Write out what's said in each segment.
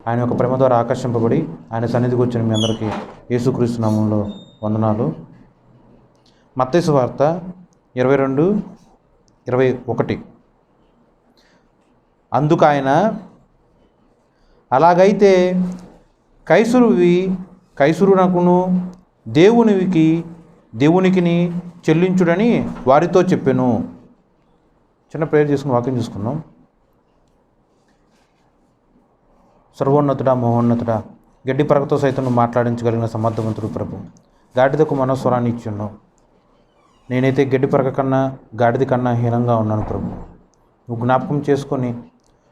ఆయన యొక్క ప్రేమ ద్వారా ఆకర్షింపబడి ఆయన సన్నిధికి వచ్చిన మీ అందరికీ యేసుక్రీస్తు నామంలో వందనాలు. మత్తయి సువార్త 22:21. అందుకు ఆయన, అలాగైతే కైసరువి కైసరునకును, దేవునికిని చెల్లించుడని వారితో చెప్పెను. చిన్న ప్రేయర్ చేసుకుని వాక్యం చూసుకున్నాం. సర్వోన్నతుడా, మహోన్నతుడా, గడ్డి పరకతో సైతం మాట్లాడించగలిగిన సమర్థవంతుడు ప్రభు, గాడిదకు మనస్వరాన్ని ఇచ్చున్నావు. నేనైతే గడ్డి పరక కన్నా గాడిద కన్నా హీనంగా ఉన్నాను ప్రభు. నువ్వు జ్ఞాపకం చేసుకొని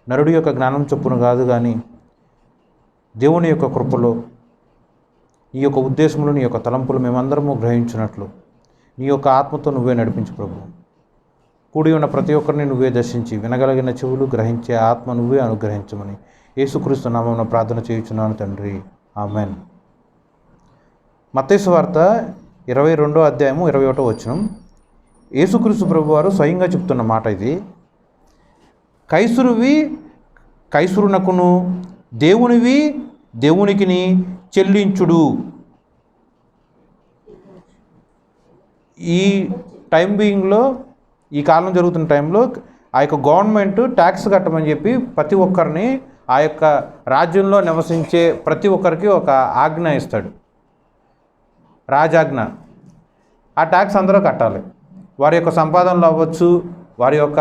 నరుడి యొక్క జ్ఞానం చొప్పున కాదు కానీ దేవుని యొక్క కృపలో నీ యొక్క ఉద్దేశములు, నీ యొక్క తలంపులు మేమందరము గ్రహించినట్లు నీ యొక్క ఆత్మతో నువ్వే నడిపించు ప్రభు. కూడి ఉన్న ప్రతి ఒక్కరిని నువ్వే దర్శించి వినగలిగిన చెవులు గ్రహించే ఆత్మ నువ్వే అనుగ్రహించమని యేసుక్రీస్తు నామమున ప్రార్థన చేయుచున్నాను తండ్రి, ఆమెన్. మత్తయి సువార్త 22:21. యేసుక్రీస్తు ప్రభువారు స్వయంగా చెప్తున్న మాట ఇది. కైసరువి కైసరునకును, దేవునివి దేవునికిని చెల్లించుడు. ఈ టైం బీయింగ్లో, ఈ కాలం జరుగుతున్న టైంలో ఆ యొక్క గవర్నమెంట్ ట్యాక్స్ కట్టమని చెప్పి ప్రతి ఒక్కరిని, ఆ యొక్క రాజ్యంలో నివసించే ప్రతి ఒక్కరికి ఒక ఆజ్ఞ ఇస్తాడు, రాజాజ్ఞ. ఆ ట్యాక్స్ అందరూ కట్టాలి. వారి యొక్క సంపాదనలు అవ్వచ్చు, వారి యొక్క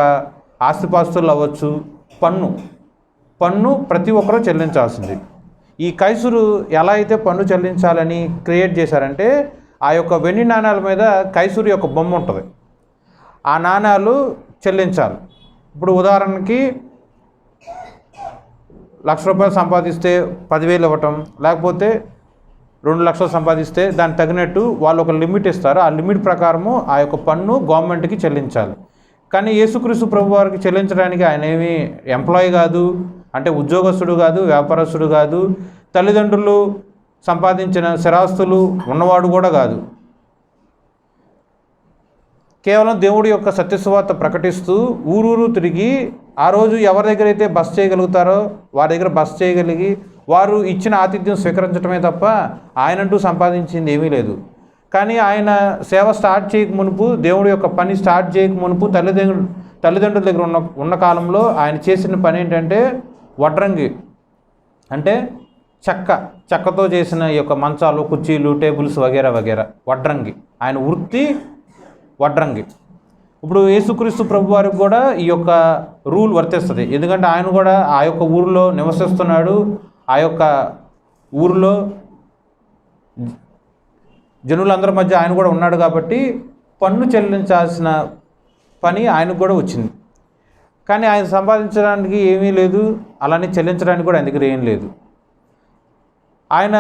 ఆస్తిపాస్తులు అవ్వచ్చు, పన్ను ప్రతి ఒక్కరూ చెల్లించాల్సింది. ఈ కైసరు ఎలా అయితే పన్ను చెల్లించాలని క్రియేట్ చేశారంటే, ఆ యొక్క వెండి నాణ్యాల మీద కైసరు యొక్క బొమ్మ ఉంటుంది. ఆ నాణ్యాలు చెల్లించాలి. ఇప్పుడు ఉదాహరణకి 1,00,000 రూపాయలు సంపాదిస్తే 10,000 ఇవ్వటం, లేకపోతే 2 లక్షలు సంపాదిస్తే దానికి తగినట్టు వాళ్ళు ఒక లిమిట్ ఇస్తారు. ఆ లిమిట్ ప్రకారము ఆ యొక్క పన్ను గవర్నమెంట్కి చెల్లించాలి. కానీ యేసుక్రీస్తు ప్రభు వారికి చెల్లించడానికి ఆయన ఏమీ ఎంప్లాయీ కాదు, అంటే ఉద్యోగస్తుడు కాదు, వ్యాపారస్తుడు కాదు, తల్లిదండ్రులు సంపాదించిన స్థిరాస్తులు ఉన్నవాడు కూడా కాదు. కేవలం దేవుడి యొక్క సత్యసువార్త ప్రకటిస్తూ ఊరూరు తిరిగి ఆ రోజు ఎవరి దగ్గర అయితే బస చేయగలుగుతారో వారి దగ్గర బస చేయగలిగి వారు ఇచ్చిన ఆతిథ్యం స్వీకరించడమే తప్ప ఆయనంటూ సంపాదించింది ఏమీ లేదు. కానీ ఆయన సేవ స్టార్ట్ చేయక మునుపు, దేవుడి యొక్క పని స్టార్ట్ చేయక మునుపు తల్లిదండ్రుల దగ్గర ఉన్న కాలంలో ఆయన చేసిన పని ఏంటంటే వడ్రంగి, అంటే చెక్కతో చేసిన ఈ యొక్క మంచాలు, కుర్చీలు, టేబుల్స్ వగేరా వడ్రంగి. ఆయన వృత్తి వడ్రంగి. ఇప్పుడు యేసుక్రీస్తు ప్రభు వారికి కూడా ఈ యొక్క రూల్ వర్తిస్తుంది. ఎందుకంటే ఆయన కూడా ఆ యొక్క ఊరిలో నివసిస్తున్నాడు. ఆ యొక్క ఊరిలో జనులందరి మధ్య ఆయన కూడా ఉన్నాడు కాబట్టి పన్ను చెల్లించాల్సిన పని ఆయనకు కూడా వచ్చింది. కానీ ఆయన సంపాదించడానికి ఏమీ లేదు, అలానే చెల్లించడానికి కూడా ఆయన దగ్గర ఏం లేదు. ఆయన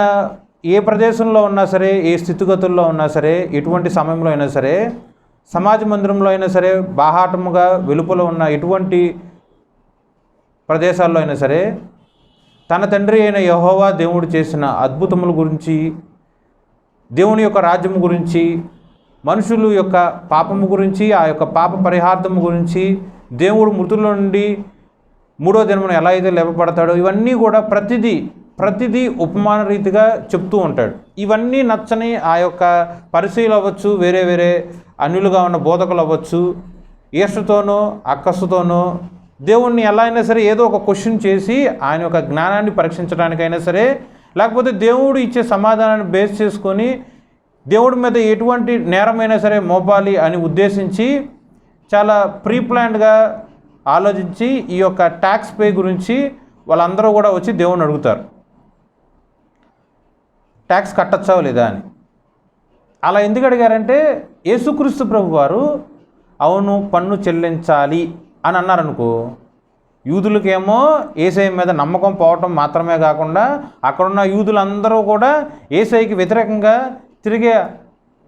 ఏ ప్రదేశంలో ఉన్నా సరే, ఏ స్థితిగతుల్లో ఉన్నా సరే, ఎటువంటి సమయంలో అయినా సరే, సమాజ మందిరంలో అయినా సరే, బాహాటముగా వెలుపల ఉన్న ఎటువంటి ప్రదేశాల్లో అయినా సరే, తన తండ్రి అయిన యెహోవా దేవుడు చేసిన అద్భుతముల గురించి, దేవుని యొక్క రాజ్యము గురించి, మనుషుల యొక్క పాపము గురించి, ఆ యొక్క పాప పరిహార్థము గురించి, దేవుడు మృతుల నుండి 3వ దినమున ఎలా అయితే లేపబడతాడో, ఇవన్నీ కూడా ప్రతిదీ ఉపమాన రీతిగా చెప్తూ ఉంటాడు. ఇవన్నీ నచ్చని ఆ యొక్క పరిశీలు అవ్వచ్చు, వేరే అన్యులుగా ఉన్న బోధకులు అవ్వచ్చు, ఈర్షతోనో అక్కసుతోనో దేవుణ్ణి ఎలా అయినా సరే ఏదో ఒక క్వశ్చన్ చేసి ఆయన యొక్క జ్ఞానాన్ని పరీక్షించడానికైనా సరే, లేకపోతే దేవుడు ఇచ్చే సమాధానాన్ని బేస్ చేసుకొని దేవుడి మీద ఎటువంటి నేరమైనా సరే మోపాలి అని ఉద్దేశించి చాలా ప్రీప్లాన్డ్గా ఆలోచించి ఈ యొక్క ట్యాక్స్ పే గురించి వాళ్ళందరూ కూడా వచ్చి దేవుణ్ణి అడుగుతారు, ట్యాక్స్ కట్టచ్చా లేదా అని. అలా ఎందుకు అడిగారంటే, యేసుక్రీస్తు ప్రభు వారు అవును పన్ను చెల్లించాలి అని అన్నారనుకో, యూదులకేమో యేసయ్య మీద నమ్మకం పోవటం మాత్రమే కాకుండా అక్కడున్న యూదులందరూ కూడా యేసయ్యకి వ్యతిరేకంగా తిరిగే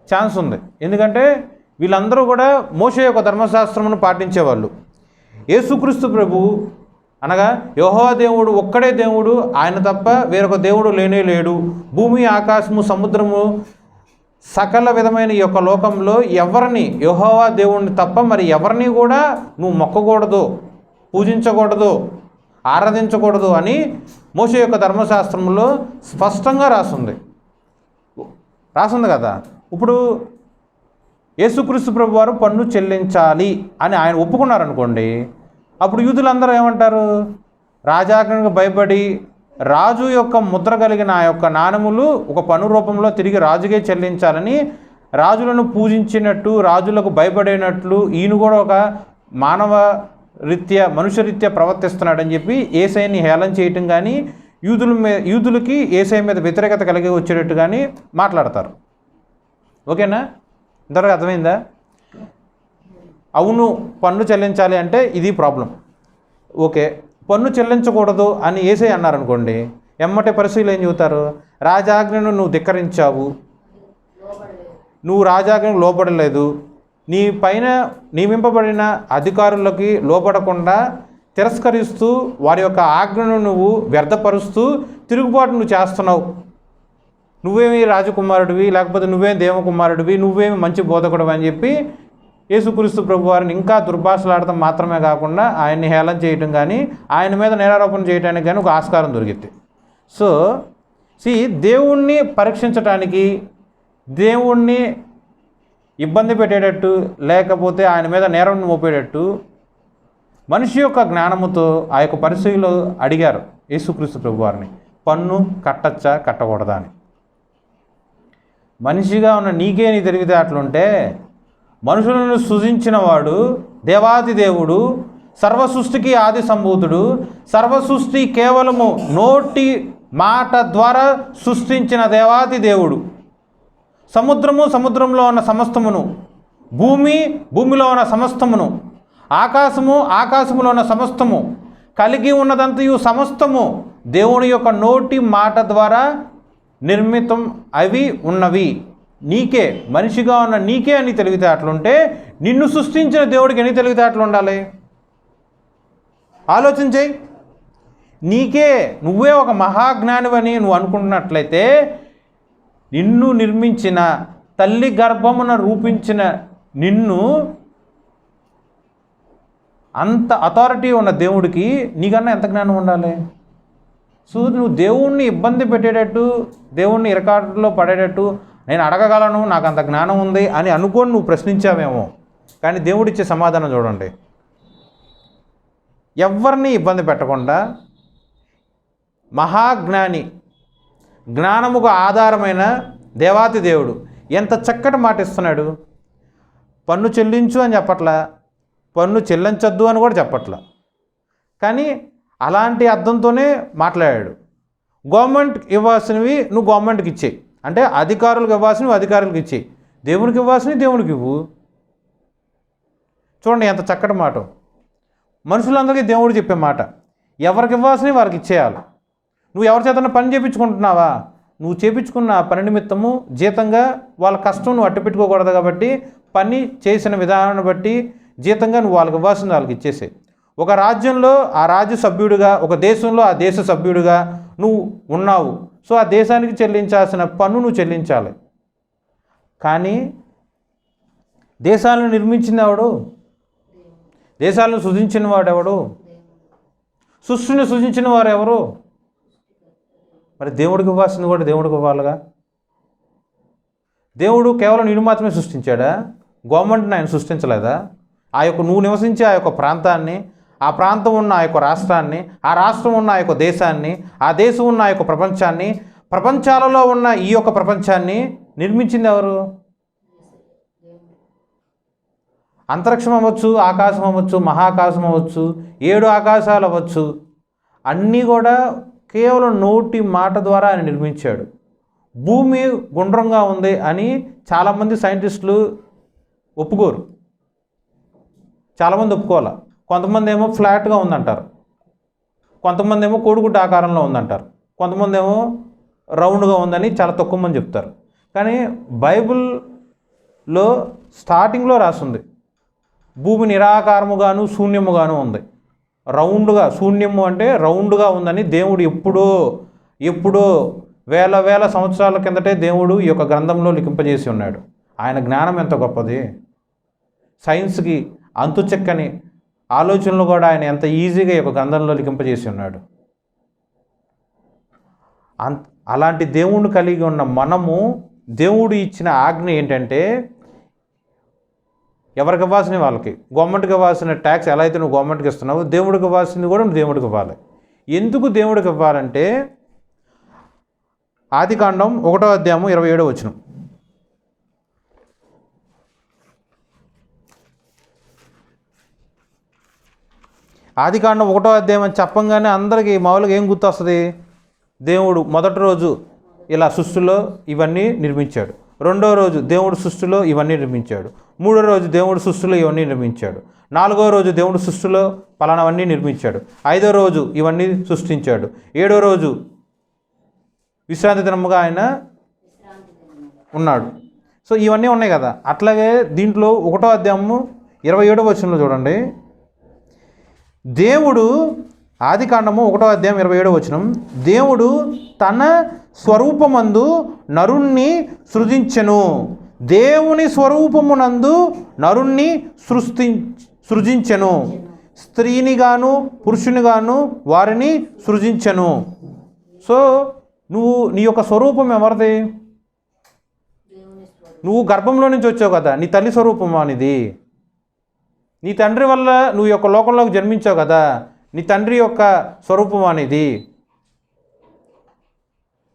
ఛాన్స్ ఉంది. ఎందుకంటే వీళ్ళందరూ కూడా మోషే యొక్క ధర్మశాస్త్రమును పాటించేవాళ్ళు. యేసుక్రీస్తు ప్రభు అనగా యెహోవా దేవుడు ఒక్కడే దేవుడు, ఆయన తప్ప వేరొక దేవుడు లేనే లేడు. భూమి, ఆకాశము, సముద్రము, సకల విధమైన ఈ యొక్క లోకంలో ఎవరిని, యెహోవా దేవుడిని తప్ప మరి ఎవరిని కూడా నువ్వు మొక్కకూడదు, పూజించకూడదు, ఆరాధించకూడదు అని మోషే యొక్క ధర్మశాస్త్రంలో స్పష్టంగా రాసుంది కదా. ఇప్పుడు యేసుక్రీస్తు ప్రభు వారు పన్ను చెల్లించాలి అని ఆయన ఒప్పుకున్నారనుకోండి, అప్పుడు యూదులందరూ ఏమంటారు? రాజాజ్ఞకు భయపడి రాజు యొక్క ముద్ర కలిగిన ఆ యొక్క నాణెములు ఒక పన్ను రూపంలో తిరిగి రాజుకే చెల్లించాలని రాజులను పూజించినట్టు, రాజులకు భయపడేనట్లు ఈయన కూడా ఒక మానవ రీత్యా మనుష్యరీత్యా ప్రవర్తిస్తున్నాడని చెప్పి యేసయ్యని హేళన చేయటం కానీ, యూదులకి యేసయ్య మీద వ్యతిరేకత కలిగి వచ్చేటట్టు కానీ మాట్లాడతారు. ఓకేనా? ఇంతవరకు అర్థమైందా? అవును, పన్ను చెల్లించాలి అంటే ఇది ప్రాబ్లం. ఓకే, పన్ను చెల్లించకూడదు అని యేసయ్య అన్నారనుకోండి, ఎమ్మటే పరిస్థితులు ఏం చెబుతారు? రాజాజ్ఞను నువ్వు ధిక్కరించావు, నువ్వు రాజాజ్ఞకు లోపడలేదు, నీ పైన నియమింపబడిన అధికారులకి లోపడకుండా తిరస్కరిస్తూ వారి యొక్క ఆజ్ఞను నువ్వు వ్యర్థపరుస్తూ తిరుగుబాటు నువ్వు చేస్తున్నావు, నువ్వేమి రాజకుమారుడివి, లేకపోతే నువ్వేమి దేవకుమారుడివి, నువ్వేమి మంచి బోధకుడు అని చెప్పి యేసుక్రీస్తు ప్రభు వారిని ఇంకా దుర్భాషలాడటం మాత్రమే కాకుండా ఆయన్ని హేళన చేయటం కానీ, ఆయన మీద నేరారోపణ చేయడానికి కానీ ఒక ఆస్కారం దొరికింది. సో దేవుణ్ణి పరీక్షించటానికి, దేవుణ్ణి ఇబ్బంది పెట్టేటట్టు లేకపోతే ఆయన మీద నేరం మోపేటట్టు మనిషి యొక్క జ్ఞానముతో ఆ యొక్క పరిస్థితులు అడిగారు యేసుక్రీస్తు ప్రభు వారిని, పన్ను కట్టచ్చా కట్టకూడదా అని. మనిషిగా ఉన్న నీకే నీ తెలివితే అట్లుంటే, మనుషులను సృజించిన వాడు దేవాది దేవుడు, సర్వసృష్టికి ఆది సంభూతుడు, సర్వసృష్టి కేవలము నోటి మాట ద్వారా సృష్టించిన దేవాది దేవుడు, సముద్రము సముద్రంలో ఉన్న సమస్తమును, భూమి భూమిలో ఉన్న సమస్తమును, ఆకాశము ఆకాశములో ఉన్న సమస్తము, కలిగి ఉన్నదంతయు సమస్తము దేవుని యొక్క నోటి మాట ద్వారా నిర్మితం అవి ఉన్నవి. నీకే, మనిషిగా ఉన్న నీకే అని తెలివితేటలుంటే నిన్ను సృష్టించిన దేవుడికి ఎన్ని తెలివితేటలు ఉండాలి? ఆలోచించేయి. నీకే నువ్వే ఒక మహాజ్ఞానివని నువ్వు అనుకుంటున్నట్లయితే, నిన్ను నిర్మించిన తల్లి గర్భమున రూపించిన నిన్ను అంత అథారిటీ ఉన్న దేవుడికి నీకన్నా ఎంత జ్ఞానం ఉండాలి? సో నువ్వు దేవుణ్ణి ఇబ్బంది పెట్టేటట్టు, దేవుణ్ణి ఇరకాటులో పడేటట్టు, నేను అడగగలను, నాకు అంత జ్ఞానం ఉంది అని అనుకోని నువ్వు ప్రశ్నించావేమో, కానీ దేవుడిచ్చే సమాధానం చూడండి. ఎవరిని ఇబ్బంది పెట్టకుండా మహాజ్ఞాని, జ్ఞానముకు ఆధారమైన దేవాతి దేవుడు ఎంత చక్కటి మాట ఇస్తున్నాడు. పన్ను చెల్లించు అని చెప్పట్లా, పన్ను చెల్లించొద్దు అని కూడా చెప్పట్లా, కానీ అలాంటి అర్థంతోనే మాట్లాడాడు. గవర్నమెంట్ ఇవ్వాల్సినవి నువ్వు గవర్నమెంట్కి ఇచ్చేయి, అంటే అధికారులకు ఇవ్వాల్సినవి అధికారులకు ఇచ్చేయి, దేవునికి ఇవ్వాల్సినవి దేవునికి ఇవ్వు. చూడండి ఎంత చక్కటి మాట. మనుషులందరికీ దేవుడు చెప్పే మాట, ఎవరికి ఇవ్వాల్సినవి వారికి ఇచ్చేయాలి. నువ్వు ఎవరి చేతన పని చేయించుకుంటున్నావా, నువ్వు చేయించుకున్న పని నిమిత్తము జీతంగా వాళ్ళ కష్టం నువ్వు అట్టు పెట్టుకోకూడదు. కాబట్టి పని చేసిన విధానాన్ని బట్టి జీతంగా నువ్వు వాళ్ళకి ఇవ్వాల్సింది వాళ్ళకి ఇచ్చేసే. ఒక రాజ్యంలో ఆ రాజ్య సభ్యుడిగా, ఒక దేశంలో ఆ దేశ సభ్యుడిగా నువ్వు ఉన్నావు. సో ఆ దేశానికి చెల్లించాల్సిన పన్ను నువ్వు చెల్లించాలి. కానీ దేశాలను నిర్మించింది ఎవడు? దేశాలను సృజించిన వాడు ఎవడు? సృష్టిని సృజించిన వారు ఎవరు? మరి దేవుడికి ఇవ్వాల్సింది కూడా దేవుడికి ఇవ్వాలిగా. దేవుడు కేవలం నిన్ను మాత్రమే సృష్టించాడా? గవర్నమెంట్ని ఆయన సృష్టించలేదా? ఆ యొక్క నువ్వు నివసించే ఆ యొక్క ప్రాంతాన్ని, ఆ ప్రాంతం ఉన్న ఆ యొక్క రాష్ట్రాన్ని, ఆ రాష్ట్రం ఉన్న ఆ యొక్క దేశాన్ని, ఆ దేశం ఉన్న ఆ యొక్క ప్రపంచాన్ని, ప్రపంచాలలో ఉన్న ఈ యొక్క ప్రపంచాన్ని నిర్మించింది ఎవరు? అంతరిక్షం అవ్వచ్చు, ఆకాశం అవ్వచ్చు, మహాకాశం అవ్వచ్చు, 7 ఆకాశాలు అవ్వచ్చు, అన్నీ కూడా కేవలం నోటి మాట ద్వారా ఆయన నిర్మించాడు. భూమి గుండ్రంగా ఉంది అని చాలామంది సైంటిస్టులు ఒప్పుకోరు, చాలామంది ఒప్పుకోవాలి. కొంతమంది ఏమో ఫ్లాట్గా ఉందంటారు, కొంతమంది ఏమో కోడిగుడ్డ ఆకారంలో ఉందంటారు, కొంతమంది ఏమో రౌండ్గా ఉందని చాలా తక్కువ మంది చెప్తారు. కానీ బైబిల్లో స్టార్టింగ్లో రాసింది భూమి నిరాకారముగాను శూన్యముగాను ఉంది. రౌండ్గా, శూన్యము అంటే రౌండ్గా ఉందని దేవుడు ఎప్పుడో వేల సంవత్సరాల కిందటే దేవుడు ఈ యొక్క గ్రంథంలో లిఖింపజేసి ఉన్నాడు. ఆయన జ్ఞానం ఎంత గొప్పది. సైన్స్కి అంతు చెక్కని ఆలోచనలు కూడా ఆయన ఎంత ఈజీగా ఈ యొక్క గ్రంథంలో లిఖింపజేసి ఉన్నాడు. అలాంటి దేవుణ్ణి కలిగి ఉన్న మనము దేవుడు ఇచ్చిన ఆజ్ఞ ఏంటంటే ఎవరికి ఇవ్వాల్సిన వాళ్ళకి, గవర్నమెంట్కి ఇవ్వాల్సిన ట్యాక్స్ ఎలా అయితే నువ్వు గవర్నమెంట్కి ఇస్తున్నావు, దేవుడికి ఇవ్వాల్సింది కూడా నువ్వు దేవుడికి ఇవ్వాలి. ఎందుకు దేవుడికి ఇవ్వాలంటే ఆదికాండం 1:27 ఆదికాండం 1 అని చెప్పంగానే అందరికీ మామూలుగా ఏం గుర్తొస్తుంది? దేవుడు మొదటి రోజు ఇలా సృష్టిలో ఇవన్నీ నిర్మించాడు, రెండో రోజు దేవుడు సృష్టిలో ఇవన్నీ నిర్మించాడు, మూడో రోజు దేవుడు సృష్టిలో ఇవన్నీ నిర్మించాడు, నాలుగో రోజు దేవుడు సృష్టిలో పలానవన్నీ నిర్మించాడు, ఐదో రోజు ఇవన్నీ సృష్టించాడు, ఏడో రోజు విశ్రాంతి దినముగా ఆయన ఉన్నాడు. సో ఇవన్నీ ఉన్నాయి కదా. అట్లాగే దీంట్లో 1:27 చూడండి. దేవుడు ఆదికాండము 1:27 దేవుడు తన స్వరూపమందు నరుణ్ణి సృజించెను. దేవుని స్వరూపమునందు నరుణ్ణి సృజించెను, స్త్రీని గాను పురుషుని గాను వారిని సృజించెను. సో నువ్వు నీ యొక్క స్వరూపం ఎవరిది? నువ్వు గర్భంలో నుంచి వచ్చావు కదా, నీ తల్లి స్వరూపం అనేది. నీ తండ్రి వల్ల నువ్వు యొక్క లోకంలోకి జన్మించావు కదా, నీ తండ్రి యొక్క స్వరూపం అనేది.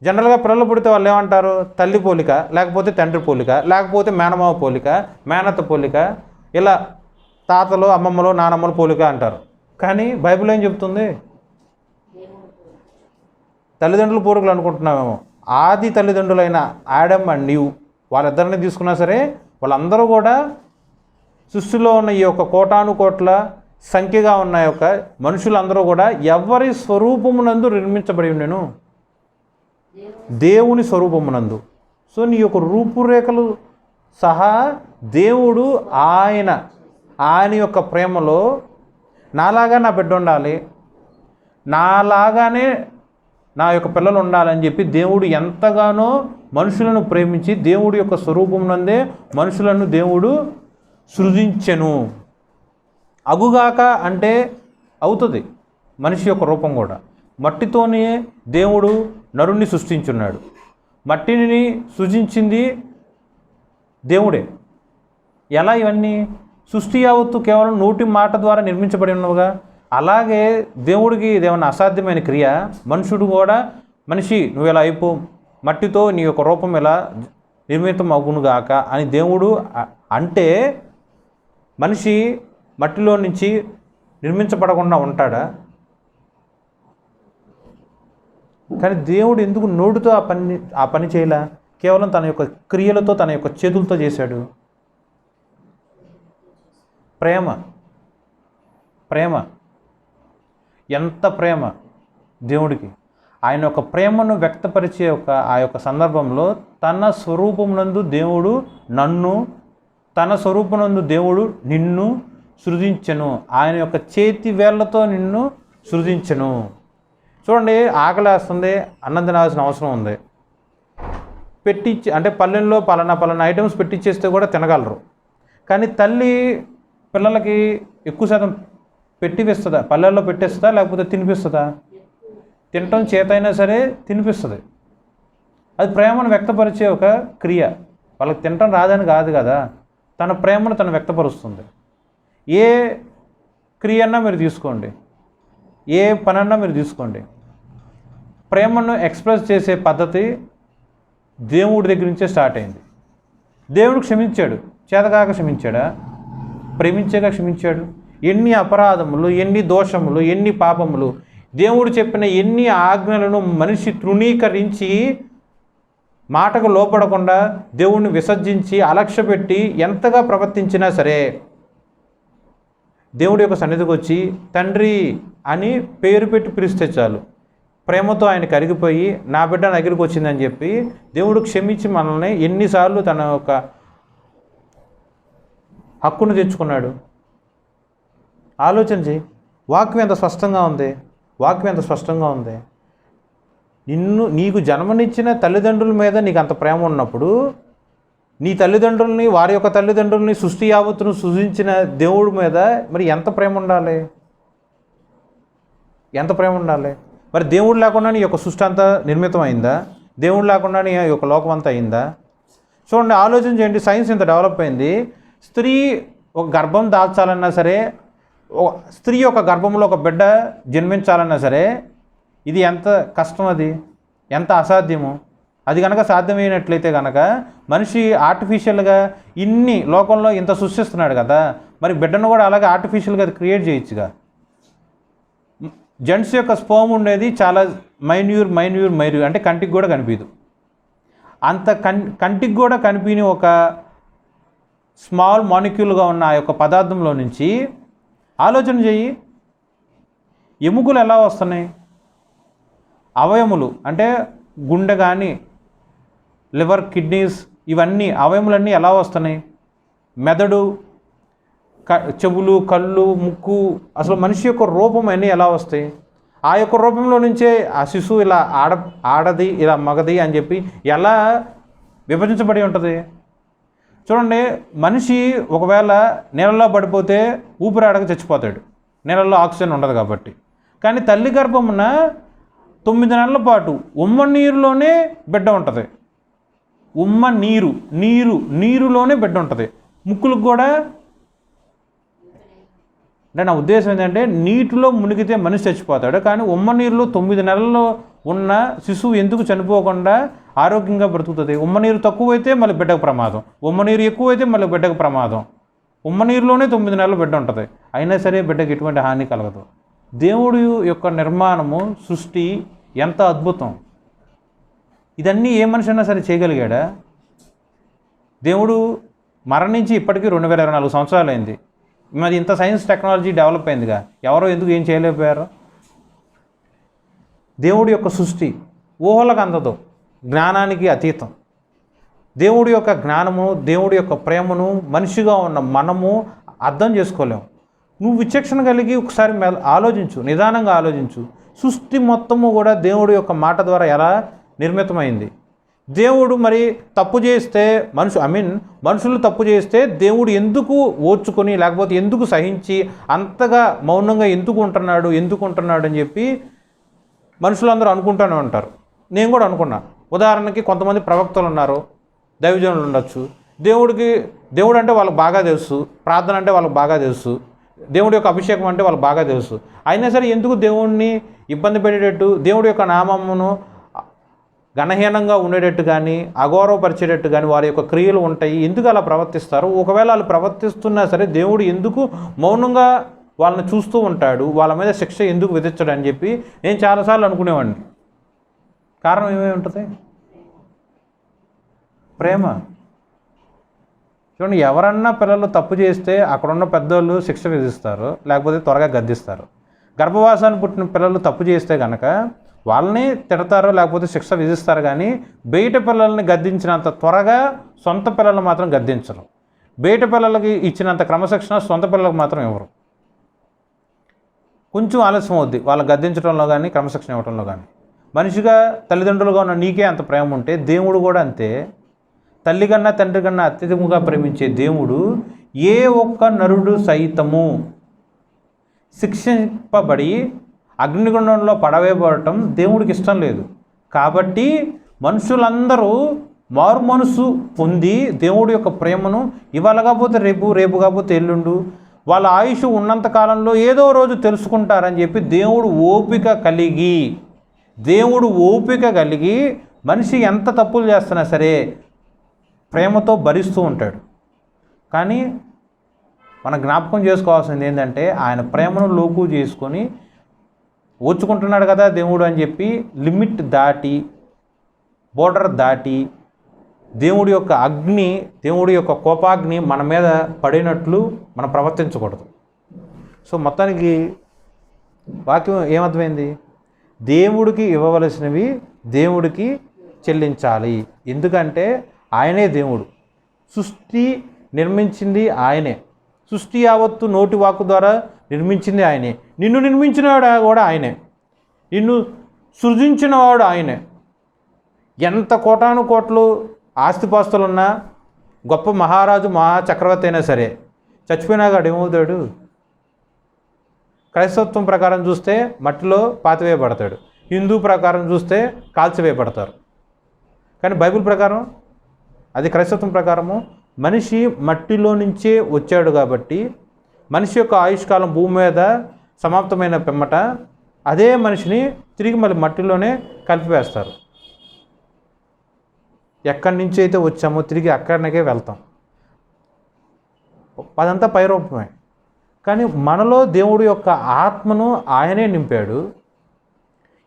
జనరల్గా పిల్లలు పుడితే వాళ్ళు ఏమంటారు? తల్లి పోలిక, లేకపోతే తండ్రి పోలిక, లేకపోతే మేనమావ పోలిక, మేనత్త పోలిక, ఇలా తాతలు అమ్మమ్మలు నానమ్మలు పోలిక అంటారు. కానీ బైబిల్ ఏం చెప్తుంది? తల్లిదండ్రుల పోలికలు అనుకుంటున్నామేమో. ఆది తల్లిదండ్రులైన ఆడమ్ అండ్ నీవు వాళ్ళిద్దరిని తీసుకున్నా సరే వాళ్ళందరూ కూడా సృష్టిలో ఉన్న ఈ యొక్క కోటానుకోట్ల సంఖ్యగా ఉన్న యొక్క మనుషులందరూ కూడా ఎవరి స్వరూపమునందు నిర్మించబడి ఉండెను? దేవుని స్వరూపమునందు. సో నీ యొక్క రూపురేఖలు సహా దేవుడు ఆయన యొక్క ప్రేమలో నాలాగా నా బిడ్డ ఉండాలి, నాలాగానే నా యొక్క పిల్లలు ఉండాలని చెప్పి దేవుడు ఎంతగానో మనుషులను ప్రేమించి దేవుడి యొక్క స్వరూపమునందే మనుషులను దేవుడు సృజించెను. అగుగాక అంటే అవుతుంది మనిషి యొక్క రూపం కూడా. మట్టితోనే దేవుడు నరుణ్ణి సృష్టించున్నాడు. మట్టిని సృజించింది దేవుడే. ఎలా ఇవన్నీ? సృష్టి యావత్తు కేవలం నోటి మాట ద్వారా నిర్మించబడి ఉన్నవిగా. అలాగే దేవుడికి ఇదేమన్నా అసాధ్యమైన క్రియ? మనిషి నువ్వు ఇలా అయిపో, మట్టితో నీ యొక్క రూపం ఇలా నిర్మితం అగునుగాక అని దేవుడు అంటే మనిషి మట్టిలో నుంచి నిర్మించబడకుండా ఉంటాడా? కానీ దేవుడు ఎందుకు నోటితో ఆ పని చేయలే? కేవలం తన యొక్క క్రియలతో, తన యొక్క చేతులతో చేశాడు. ప్రేమ ఎంత ప్రేమ దేవుడికి! ఆయన యొక్క ప్రేమను వ్యక్తపరిచే ఆ యొక్క సందర్భంలో తన స్వరూపమునందు దేవుడు నన్ను, తన స్వరూపమునందు దేవుడు నిన్ను సృజించెను. ఆయన యొక్క చేతి వేళ్లతో నిన్ను సృజించెను. చూడండి, ఆకలి వేస్తుంది, అన్నం తినాల్సిన అవసరం ఉంది. అంటే పల్లెల్లో పలానా ఐటమ్స్ పెట్టించేస్తే కూడా తినగలరు. కానీ తల్లి పిల్లలకి ఎక్కువ శాతం పెట్టిపిస్తుందా? పల్లెల్లో పెట్టేస్తుందా లేకపోతే తినిపిస్తుందా? తినటం చేతైనా సరే తినిపిస్తుంది. అది ప్రేమను వ్యక్తపరిచే ఒక క్రియ. వాళ్ళకి తినటం రాదని కాదు కదా, తన ప్రేమను తను వ్యక్తపరుస్తుంది. ఏ క్రియ అన్నా మీరు తీసుకోండి, ఏ పనన్నా మీరు తీసుకోండి, ప్రేమను ఎక్స్ప్రెస్ చేసే పద్ధతి దేవుడి దగ్గర నుంచే స్టార్ట్ అయింది. దేవుడు క్షమించాడు, చేతకాక క్షమించాడా? ప్రేమించేగా క్షమించాడు. ఎన్ని అపరాధములు, ఎన్ని దోషములు, ఎన్ని పాపములు, దేవుడు చెప్పిన ఎన్ని ఆజ్ఞలను మనిషి తృణీకరించి మాటకు లోపడకుండా దేవుణ్ణి విసర్జించి అలక్ష్యపెట్టి ఎంతగా ప్రవర్తించినా సరే దేవుడి యొక్క సన్నిధికి వచ్చి తండ్రి అని పేరు పెట్టి పిలిస్తే చాలు, ప్రేమతో ఆయన కరిగిపోయి నా బిడ్డ నా దగ్గరికి వచ్చిందని చెప్పి దేవుడు క్షమించి మనల్ని ఎన్నిసార్లు తన యొక్క హక్కును తెచ్చుకున్నాడు. ఆలోచన చేయి. వాక్యం ఎంత స్పష్టంగా ఉంది. నీకు జన్మనిచ్చిన తల్లిదండ్రుల మీద నీకు అంత ప్రేమ ఉన్నప్పుడు, నీ తల్లిదండ్రుల్ని, వారి యొక్క తల్లిదండ్రుల్ని, సృష్టి యావత్తును సృజించిన దేవుడి మీద మరి ఎంత ప్రేమ ఉండాలి? మరి దేవుడు లేకుండానే ఈ యొక్క సృష్టి అంతా నిర్మితం అయిందా? దేవుడు లేకుండానే ఈ యొక్క లోకం అంతా అయిందా? చూడండి, ఆలోచన చేయండి. సైన్స్ ఇంత డెవలప్ అయింది. స్త్రీ ఒక గర్భం దాల్చాలన్నా సరే, స్త్రీ యొక్క గర్భంలో ఒక బిడ్డ జన్మించాలన్నా సరే, ఇది ఎంత కష్టం, అది ఎంత అసాధ్యము. అది కనుక సాధ్యమైనట్లయితే కనుక మనిషి ఆర్టిఫిషియల్గా ఇన్ని లోకంలో ఇంత సృష్టిస్తున్నాడు కదా, మరి బిడ్డను కూడా అలాగే ఆర్టిఫిషియల్గా క్రియేట్ చేయొచ్చుగా. జెంట్స్ యొక్క స్పర్మ్ ఉండేది చాలా మైన్యూర్ అంటే కంటికి కూడా కనిపించదు. అంత కంటికి కూడా కనిపించని ఒక స్మాల్ మాలిక్యూల్గా ఉన్న ఆ యొక్క పదార్థంలో నుంచి ఆలోచన చేయి, ఎముకలు ఎలా వస్తున్నాయి? అవయములు అంటే గుండె కానీ, లివర్, కిడ్నీస్, ఇవన్నీ అవయములన్నీ ఎలా వస్తున్నాయి? మెదడు, చెవులు, కళ్ళు, ముక్కు, అసలు మనిషి యొక్క రూపం అన్నీ ఎలా వస్తాయి? ఆ యొక్క రూపంలో నుంచే ఆ శిశువు ఇలా ఆడది, ఇలా మగది అని చెప్పి ఎలా విభజించబడి ఉంటుంది? చూడండి, మనిషి ఒకవేళ నీళ్ళలో పడిపోతే ఊపిరాడక చచ్చిపోతాడు, నీళ్ళల్లో ఆక్సిజన్ ఉండదు కాబట్టి. కానీ తల్లి గర్భమున 9 నెలల పాటు ఉమ్మ నీరులోనే బిడ్డ ఉంటుంది. ఉమ్మ నీరులోనే బిడ్డ ఉంటుంది. ముక్కులకు కూడా, అంటే నా ఉద్దేశం ఏంటంటే, నీటిలో మునిగితే మనిషి చచ్చిపోతాడు, కానీ ఉమ్మ నీరులో 9 నెలల్లో ఉన్న శిశువు ఎందుకు చనిపోకుండా ఆరోగ్యంగా బ్రతుకుతుంది? ఉమ్మ నీరు తక్కువైతే మళ్ళీ బిడ్డకు ప్రమాదం, ఉమ్మ నీరు ఎక్కువైతే మళ్ళీ బిడ్డకు ప్రమాదం. ఉమ్మ నీరులోనే 9 నెలలు బిడ్డ ఉంటుంది, అయినా సరే బిడ్డకు ఎటువంటి హాని కలగదు. దేవుడి యొక్క నిర్మాణము, సృష్టి ఎంత అద్భుతం! ఇదన్నీ ఏ మనిషి అయినా సరే చేయగలిగాడా? దేవుడు మరణించి ఇప్పటికీ 2024 సంవత్సరాలు అయింది. మరి ఇంత సైన్స్ టెక్నాలజీ డెవలప్ అయిందిగా, ఎవరో ఎందుకు ఏం చేయలేకపోయారు? దేవుడి యొక్క సృష్టి ఊహలకు అందదు, జ్ఞానానికి అతీతం. దేవుడి యొక్క జ్ఞానము, దేవుడి యొక్క ప్రేమను మనిషిగా ఉన్న మనము అర్థం చేసుకోలేము. నువ్వు విచక్షణ కలిగి ఒకసారి ఆలోచించు, నిదానంగా ఆలోచించు. సృష్టి మొత్తము కూడా దేవుడి యొక్క మాట ద్వారా ఎలా నిర్మితమైంది? దేవుడు మరి తప్పు చేస్తే మనుషులు తప్పు చేస్తే దేవుడు ఎందుకు ఓర్చుకొని, లేకపోతే ఎందుకు సహించి అంతగా మౌనంగా ఎందుకు ఉంటున్నాడు అని చెప్పి మనుషులందరూ అనుకుంటూనే ఉంటారు. నేను కూడా అనుకున్నా. ఉదాహరణకి కొంతమంది ప్రవక్తలు ఉన్నారు, దైవజనులు ఉండొచ్చు. దేవుడు అంటే వాళ్ళకి బాగా తెలుసు, ప్రార్థన అంటే వాళ్ళకి బాగా తెలుసు, దేవుడి యొక్క అభిషేకం అంటే వాళ్ళకి బాగా తెలుసు. అయినా సరే ఎందుకు దేవుడిని ఇబ్బంది పెట్టేటట్టు, దేవుడి యొక్క నామమును ఘనహీనంగా ఉండేటట్టు కానీ, అగౌరవపరిచేటట్టు కానీ వారి యొక్క క్రియలు ఉంటాయి. ఎందుకు అలా ప్రవర్తిస్తారు? ఒకవేళ వాళ్ళు ప్రవర్తిస్తున్నా సరే దేవుడు ఎందుకు మౌనంగా వాళ్ళని చూస్తూ ఉంటాడు, వాళ్ళ మీద శిక్ష ఎందుకు విధించడు అని చెప్పి నేను చాలాసార్లు అనుకునేవాడిని. కారణం ఏమై ఉంటుంది? ప్రేమ. చూడండి, ఎవరన్నా పిల్లలు తప్పు చేస్తే అక్కడున్న పెద్దోళ్ళు శిక్ష విధిస్తారు, లేకపోతే త్వరగా గద్దిస్తారు. గర్భవాసాన్ని పుట్టిన పిల్లలు తప్పు చేస్తే కనుక వాళ్ళని తిడతారు, లేకపోతే శిక్ష విధిస్తారు. కానీ బయట పిల్లల్ని గద్దించినంత త్వరగా సొంత పిల్లల్ని మాత్రం గద్దించరు. బయట పిల్లలకి ఇచ్చినంత క్రమశిక్షణ సొంత పిల్లలకు మాత్రం ఇవ్వరు. కొంచెం ఆలస్యం అవుద్ది వాళ్ళని గద్దించడంలో కానీ, క్రమశిక్షణ ఇవ్వడంలో కానీ. మనిషిగా తల్లిదండ్రులుగా ఉన్న నీకే అంత ప్రేమ ఉంటే దేవుడు కూడా అంతే. తల్లి కన్నా తండ్రి కన్నా అత్యధికంగా ప్రేమించే దేవుడు ఏ ఒక్క నరుడు సైతము శిక్షింపబడి అగ్నిగుండంలో పడవేయబడటం దేవుడికి ఇష్టం లేదు. కాబట్టి మనుషులందరూ మారు మనసు పొంది దేవుడి యొక్క ప్రేమను ఇవాళ కాకపోతే రేపు, రేపు కాకపోతే ఎల్లుండు, వాళ్ళ ఆయుష్ ఉన్నంత కాలంలో ఏదో రోజు తెలుసుకుంటారని చెప్పి దేవుడు ఓపిక కలిగి మనిషి ఎంత తప్పులు చేస్తున్నా సరే ప్రేమతో భరిస్తూ ఉంటాడు. కానీ మన జ్ఞాపకం చేసుకోవాల్సింది ఏంటంటే, ఆయన ప్రేమను లోకు చేసుకొని ఓర్చుకుంటున్నాడు కదా దేవుడు అని చెప్పి లిమిట్ దాటి, బోర్డర్ దాటి దేవుడి యొక్క కోపాగ్ని మన మీద పడినట్లు మనం ప్రవర్తించకూడదు. సో మొత్తానికి వాక్యం ఏమర్థమైంది? దేవుడికి ఇవ్వవలసినవి దేవుడికి చెల్లించాలి. ఎందుకంటే ఆయనే దేవుడు. సృష్టి నిర్మించింది ఆయనే. సృష్టి యావత్తు నోటి వాక్కు ద్వారా నిర్మించింది ఆయనే. నిన్ను నిర్మించినవాడు కూడా ఆయనే. నిన్ను సృజించినవాడు ఆయనే. ఎంత కోటాను కోట్లు ఆస్తిపాస్తులున్నా, గొప్ప మహారాజు మహాచక్రవర్తి అయినా సరే చచ్చిపోయినాక ఏమవుతాడు? క్రైస్తవత్వం ప్రకారం చూస్తే మట్టిలో పాతివేయబడతాడు. హిందూ ప్రకారం చూస్తే కాల్చివేయబడతారు. కానీ బైబిల్ ప్రకారం, అది క్రైస్తవం ప్రకారము మనిషి మట్టిలో నుంచే వచ్చాడు కాబట్టి మనిషి యొక్క ఆయుష్కాలం భూమి మీద సమాప్తమైన పిమ్మట అదే మనిషిని తిరిగి మళ్ళీ మట్టిలోనే కలిపివేస్తారు. ఎక్కడి నుంచి అయితే వచ్చామో తిరిగి అక్కడికే వెళ్తాం. అదంతా పైరూపమే. కానీ మనలో దేవుడి యొక్క ఆత్మను ఆయనే నింపాడు.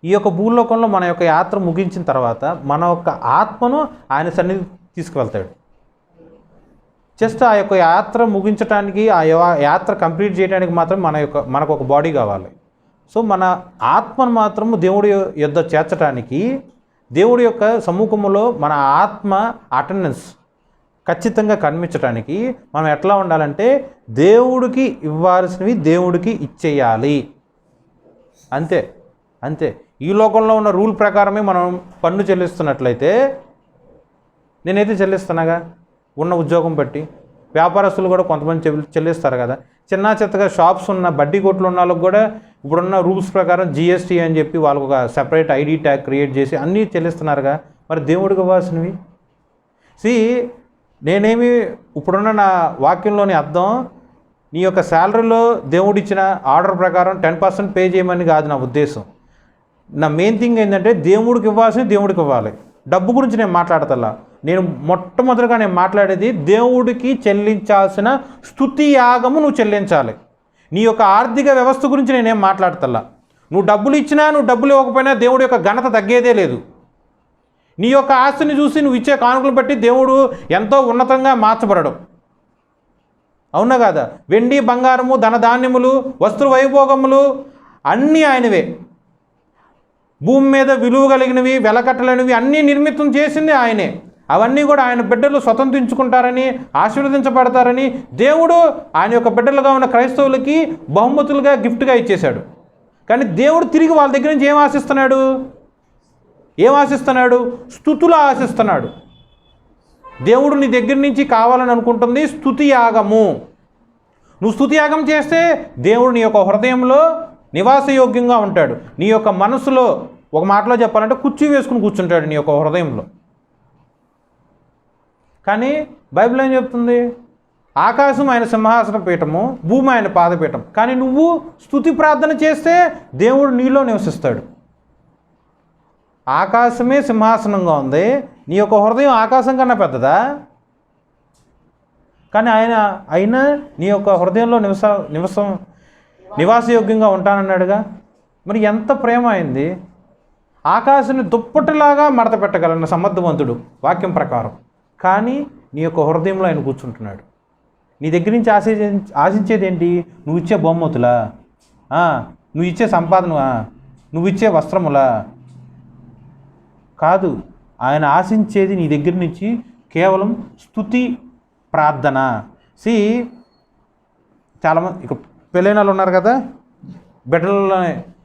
ఈ యొక్క భూలోకంలో మన యొక్క యాత్ర ముగించిన తర్వాత మన యొక్క ఆత్మను ఆయన సన్నిధి తీసుకువెళ్తాడు. జస్ట్ ఆ యొక్క యాత్ర ముగించడానికి, ఆ యాత్ర కంప్లీట్ చేయడానికి మాత్రం మనకు ఒక బాడీ కావాలి. సో మన ఆత్మను మాత్రము దేవుడి యొద్ద చేర్చడానికి, దేవుడి యొక్క సమ్ముఖంలో మన ఆత్మ అటెండెన్స్ ఖచ్చితంగా కనిపించడానికి మనం ఎట్లా ఉండాలంటే దేవుడికి ఇవ్వాల్సినవి దేవుడికి ఇచ్చేయాలి. అంతే. ఈ లోకంలో ఉన్న రూల్ ప్రకారమే మనం పన్ను చెల్లిస్తున్నట్లయితే, నేనైతే చెల్లిస్తున్నాగా ఉన్న ఉద్యోగం బట్టి. వ్యాపారస్తులు కూడా కొంతమంది చెల్లిస్తారు కదా. చిన్న చిత్తగా షాప్స్ ఉన్న బడ్డీ కొట్లు ఉన్న వాళ్ళకి కూడా ఇప్పుడున్న రూల్స్ ప్రకారం జిఎస్టీ అని చెప్పి వాళ్ళకు ఒక సెపరేట్ ఐడి ట్యాగ్ క్రియేట్ చేసి అన్నీ చెల్లిస్తున్నారుగా. మరి దేవుడికి ఇవ్వాల్సినవి నేనేమి ఇప్పుడున్న నా వాక్యంలోని అర్థం, నీ యొక్క శాలరీలో దేవుడిచ్చిన ఆర్డర్ ప్రకారం 10% పే చేయమని కాదు నా ఉద్దేశం. నా మెయిన్ థింగ్ ఏంటంటే దేవుడికి ఇవ్వాల్సింది దేవుడికి ఇవ్వాలి. డబ్బు గురించి నేను మాట్లాడతల్లా. నేను మొట్టమొదటిగా మాట్లాడేది దేవుడికి చెల్లించాల్సిన స్తుతి యాగము నువ్వు చెల్లించాలి. నీ యొక్క ఆర్థిక వ్యవస్థ గురించి నేనేం మాట్లాడతల్లా. నువ్వు డబ్బులు ఇచ్చినా నువ్వు డబ్బులు ఇవ్వకపోయినా దేవుడి యొక్క ఘనత తగ్గేదే లేదు. నీ యొక్క ఆస్తిని చూసి నువ్వు ఇచ్చే కానుకలు బట్టి దేవుడు ఎంతో ఉన్నతంగా మార్చబడడం. అవునా కాదా? వెండి బంగారము ధనధాన్యములు వస్త్ర వైభోగములు అన్నీ ఆయనవే. భూమి మీద విలువ కలిగినవి వెలకట్టలేనివి అన్నీ నిర్మితం చేసింది ఆయనే. అవన్నీ కూడా ఆయన బిడ్డలు స్వతంత్రించుకుంటారని, ఆశీర్వదించబడతారని దేవుడు ఆయన యొక్క బిడ్డలుగా ఉన్న క్రైస్తవులకి బహుమతులుగా గిఫ్ట్గా ఇచ్చేశాడు. కానీ దేవుడు తిరిగి వాళ్ళ దగ్గర నుంచి ఏం ఆశిస్తున్నాడు? స్తుతులు ఆశిస్తున్నాడు. దేవుడు నీ దగ్గర నుంచి కావాలని అనుకుంటుంది స్తుతి యాగము. నువ్వు స్తుతి యాగం చేస్తే దేవుడు నీ యొక్క హృదయంలో నివాసయోగ్యంగా ఉంటాడు. నీ యొక్క మనసులో, ఒక మాటలో చెప్పాలంటే కుర్చీ వేసుకుని కూర్చుంటాడు నీ యొక్క హృదయంలో. కానీ బైబిల్ ఏం చెప్తుంది? ఆకాశం ఆయన సింహాసన పీఠము, భూమి ఆయన పాదపీఠం. కానీ నువ్వు స్తుతి ప్రార్థన చేస్తే దేవుడు నీలో నివసిస్తాడు. ఆకాశమే సింహాసనంగా ఉంది, నీ యొక్క హృదయం ఆకాశం కన్నా పెద్దదా? కానీ అయినా నీ యొక్క హృదయంలో నివాసయోగ్యంగా ఉంటానన్నాడుగా. మరి ఎంత ప్రేమ అయింది! ఆకాశాన్ని దుప్పటిలాగా మడత పెట్టగలన్న సమర్థవంతుడు వాక్యం ప్రకారం. కానీ నీ యొక్క హృదయంలో ఆయన కూర్చుంటున్నాడు. నీ దగ్గర నుంచి ఆశించేది ఏంటి? నువ్వు ఇచ్చే బహుమతులా? నువ్వు ఇచ్చే సంపాదన? నువ్వు ఇచ్చే వస్త్రములా? కాదు. ఆయన ఆశించేది నీ దగ్గర నుంచి కేవలం స్తుతి ప్రార్థన. చాలామంది ఇక పెళ్ళైన వాళ్ళు ఉన్నారు కదా,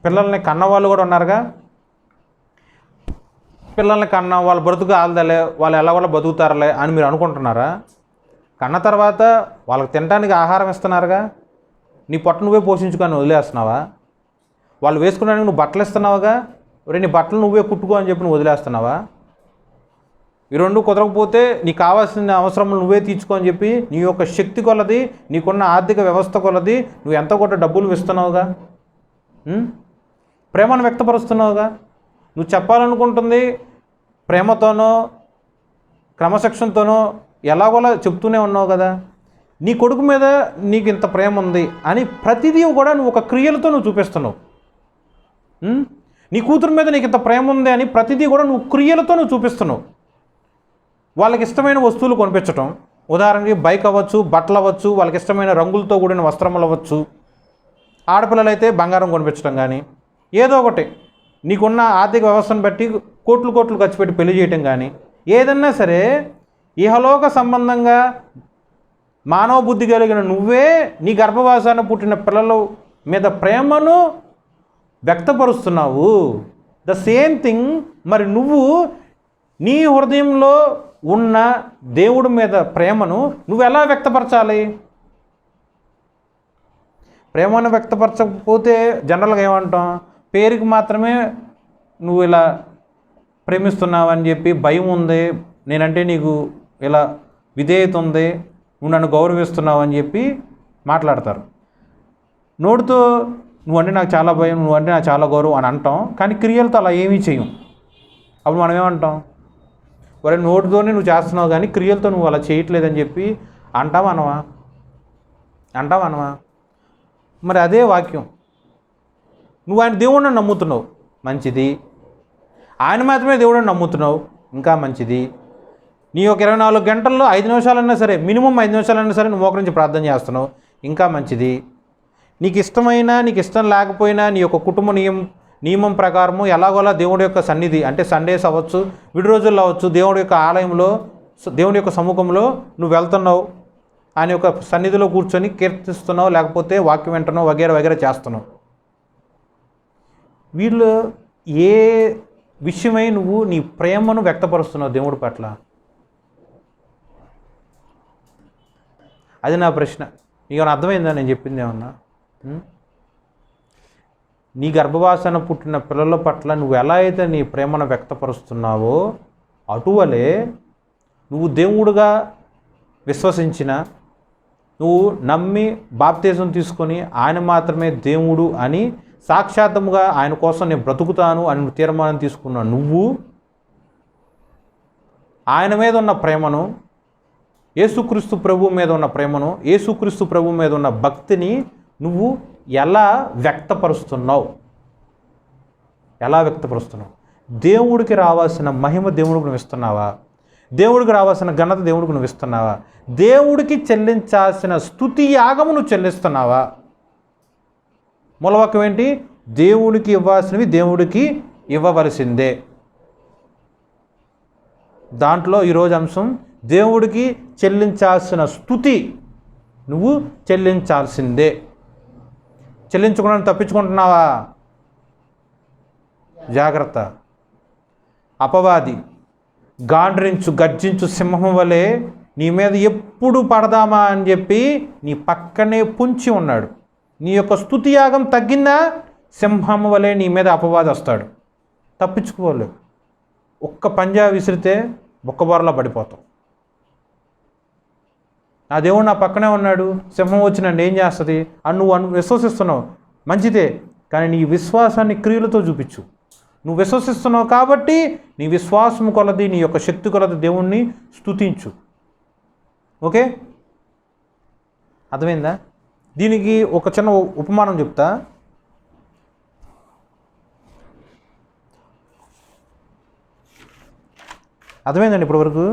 పిల్లల్ని కన్నవాళ్ళు కూడా ఉన్నారుగా. పిల్లల్ని కన్న వాళ్ళ బ్రతుకు ఆల్దలే, వాళ్ళు ఎలా కూడా బతుకుతారులే అని మీరు అనుకుంటున్నారా? కన్న తర్వాత వాళ్ళకి తినడానికి ఆహారం ఇస్తున్నారుగా. నీ పొట్ట నువ్వే పోషించుకొని వదిలేస్తున్నావా? వాళ్ళు వేసుకోవడానికి నువ్వు బట్టలు ఇస్తున్నావుగా. నీ బట్టలు నువ్వే కుట్టుకో అని చెప్పి నువ్వు వదిలేస్తున్నావా? ఈ రెండు కుదరకపోతే నీకు కావాల్సిన అవసరములు నువ్వే తీర్చుకో అని చెప్పి నీ యొక్క శక్తి కొలది, నీకున్న ఆర్థిక వ్యవస్థ కొలది నువ్వు ఎంత కొట్ట డబ్బులు ఇస్తున్నావుగా. ప్రేమను వ్యక్తపరుస్తున్నావుగా. నువ్వు చెప్పాలనుకుంటుంది ప్రేమతోనో క్రమశిక్షణతోనో ఎలాగోలా చెప్తూనే ఉన్నావు కదా. నీ కొడుకు మీద నీకు ఇంత ప్రేమ ఉంది అని ప్రతిదీ కూడా నువ్వు ఒక క్రియలతో నువ్వు చూపిస్తున్నావు. నీ కూతురు మీద నీకు ఇంత ప్రేమ ఉంది అని ప్రతిదీ కూడా నువ్వు క్రియలతో నువ్వు చూపిస్తున్నావు. వాళ్ళకి ఇష్టమైన వస్తువులు కొనిపించటం, ఉదాహరణకి బైక్ అవ్వచ్చు, బట్టలు అవ్వచ్చు, వాళ్ళకి ఇష్టమైన రంగులతో కూడిన వస్త్రములు అవ్వచ్చు. ఆడపిల్లలైతే బంగారం కొనిపించడం కానీ, ఏదో ఒకటి నీకున్న ఆర్థిక వ్యవస్థను బట్టి కోట్లు ఖర్చు పెట్టి పెళ్లి చేయటం కానీ, ఏదన్నా సరే ఇహలోక సంబంధంగా మానవ బుద్ధి కలిగిన నువ్వే నీ గర్భవాసాన పుట్టిన పిల్లల మీద ప్రేమను వ్యక్తపరుస్తున్నావు. ద సేమ్ థింగ్ మరి నువ్వు నీ హృదయంలో ఉన్న దేవుడి మీద ప్రేమను నువ్వు ఎలా వ్యక్తపరచాలి? ప్రేమను వ్యక్తపరచకపోతే జనరల్గా ఏమంటాం, పేరుకి మాత్రమే నువ్వు ఇలా ప్రేమిస్తున్నావు అని చెప్పి భయం ఉంది, నేనంటే నీకు ఇలా విధేయత ఉంది, నువ్వు నన్ను గౌరవిస్తున్నావు అని చెప్పి మాట్లాడతారు. నోటితో నువ్వంటే నాకు చాలా భయం, నువ్వంటే నాకు చాలా గౌరవం అని అంటాం, కానీ క్రియలతో అలా ఏమీ చేయం. అప్పుడు మనం ఏమంటాం? ఒరే నోటితోనే నువ్వు చేస్తున్నావు కానీ క్రియలతో నువ్వు అలా చేయట్లేదని చెప్పి అంటావా? మరి అదే వాక్యం. నువ్వు ఆయన దేవుడిని నమ్ముతున్నావు, మంచిది. ఆయన మాత్రమే దేవుడిని నమ్ముతున్నావు, ఇంకా మంచిది. నీ యొక్క 24 గంటల్లో 5 నిమిషాలన్నా సరే, మినిమం 5 నిమిషాలన్నా సరే నువ్వు మోకరించి ప్రార్థన చేస్తున్నావు, ఇంకా మంచిది. నీకు ఇష్టమైనా నీకు ఇష్టం లేకపోయినా నీ యొక్క కుటుంబ నియమం ప్రకారము ఎలాగోలా దేవుడి యొక్క సన్నిధి, అంటే సండేస్ అవ్వచ్చు, విడి రోజుల్లో అవ్వచ్చు, దేవుడి యొక్క ఆలయంలో దేవుడి యొక్క సముఖంలో నువ్వు వెళ్తున్నావు, ఆయన యొక్క సన్నిధిలో కూర్చొని కీర్తిస్తున్నావు, లేకపోతే వాక్యం వింటున్నావు, వగేరా చేస్తున్నావు. వీళ్ళు ఏ విషయమై నువ్వు నీ ప్రేమను వ్యక్తపరుస్తున్నావు దేవుడి పట్ల? అది నా ప్రశ్న. నీకు అర్థమైందా నేను చెప్పింది ఏమన్నా? నీ గర్భవాసన పుట్టిన పిల్లల పట్ల నువ్వు ఎలా అయితే నీ ప్రేమను వ్యక్తపరుస్తున్నావో అటువలే నువ్వు దేవుడుగా విశ్వసించిన, నువ్వు నమ్మి బాప్తిజం తీసుకొని ఆయన మాత్రమే దేవుడు అని సాక్షాత్తుగా ఆయన కోసం నేను బ్రతుకుతాను అని తీర్మానం తీసుకున్న నువ్వు ఆయన మీద ఉన్న ప్రేమను, యేసుక్రీస్తు ప్రభు మీద ఉన్న ప్రేమను, యేసుక్రీస్తు ప్రభు మీద ఉన్న భక్తిని నువ్వు ఎలా వ్యక్తపరుస్తున్నావు? దేవుడికి రావాల్సిన మహిమ దేవుడికి నువ్వు ఇస్తున్నావా? దేవుడికి రావాల్సిన ఘనత దేవుడికి నువ్వు ఇస్తున్నావా? దేవుడికి చెల్లించాల్సిన స్తుతి యాగము నువ్వు చెల్లిస్తున్నావా? మూలవాక్యం ఏంటి? దేవుడికి ఇవ్వాల్సినవి దేవుడికి ఇవ్వవలసిందే. దాంట్లో ఈరోజు అంశం, దేవుడికి చెల్లించాల్సిన స్తుతి నువ్వు చెల్లించాల్సిందే. చెల్లించకుండా తప్పించుకుంటున్నావా? జాగ్రత్త. అపవాది గాండ్రించు గర్జించు సింహం వలె నీ మీద ఎప్పుడు పడదామా అని చెప్పి నీ పక్కనే పొంచి ఉన్నాడు. నీ యొక్క స్తుతి యాగం తగ్గిందా, సింహం వలె నీ మీద అపవాది వస్తాడు. తప్పించుకోలేవు. ఒక్క పంజా విసిరితే బొక్కబొరలా పడిపోతావు. ఆ దేవుడు నా పక్కనే ఉన్నాడు, సింహం వచ్చి నన్ను ఏం చేస్తుంది అని నువ్వు విశ్వసిస్తున్నావు, మంచిదే. కానీ నీ విశ్వాసాన్ని క్రియలతో చూపించు. నువ్వు విశ్వసిస్తున్నావు కాబట్టి నీ విశ్వాసం కొలది, నీ యొక్క శక్తి కొలది దేవుణ్ణి స్తుతించు. ఓకే, అర్థమైందా? దీనికి ఒక చిన్న ఉపమానం చెప్తా. అర్థమైందండి ఇప్పటివరకు?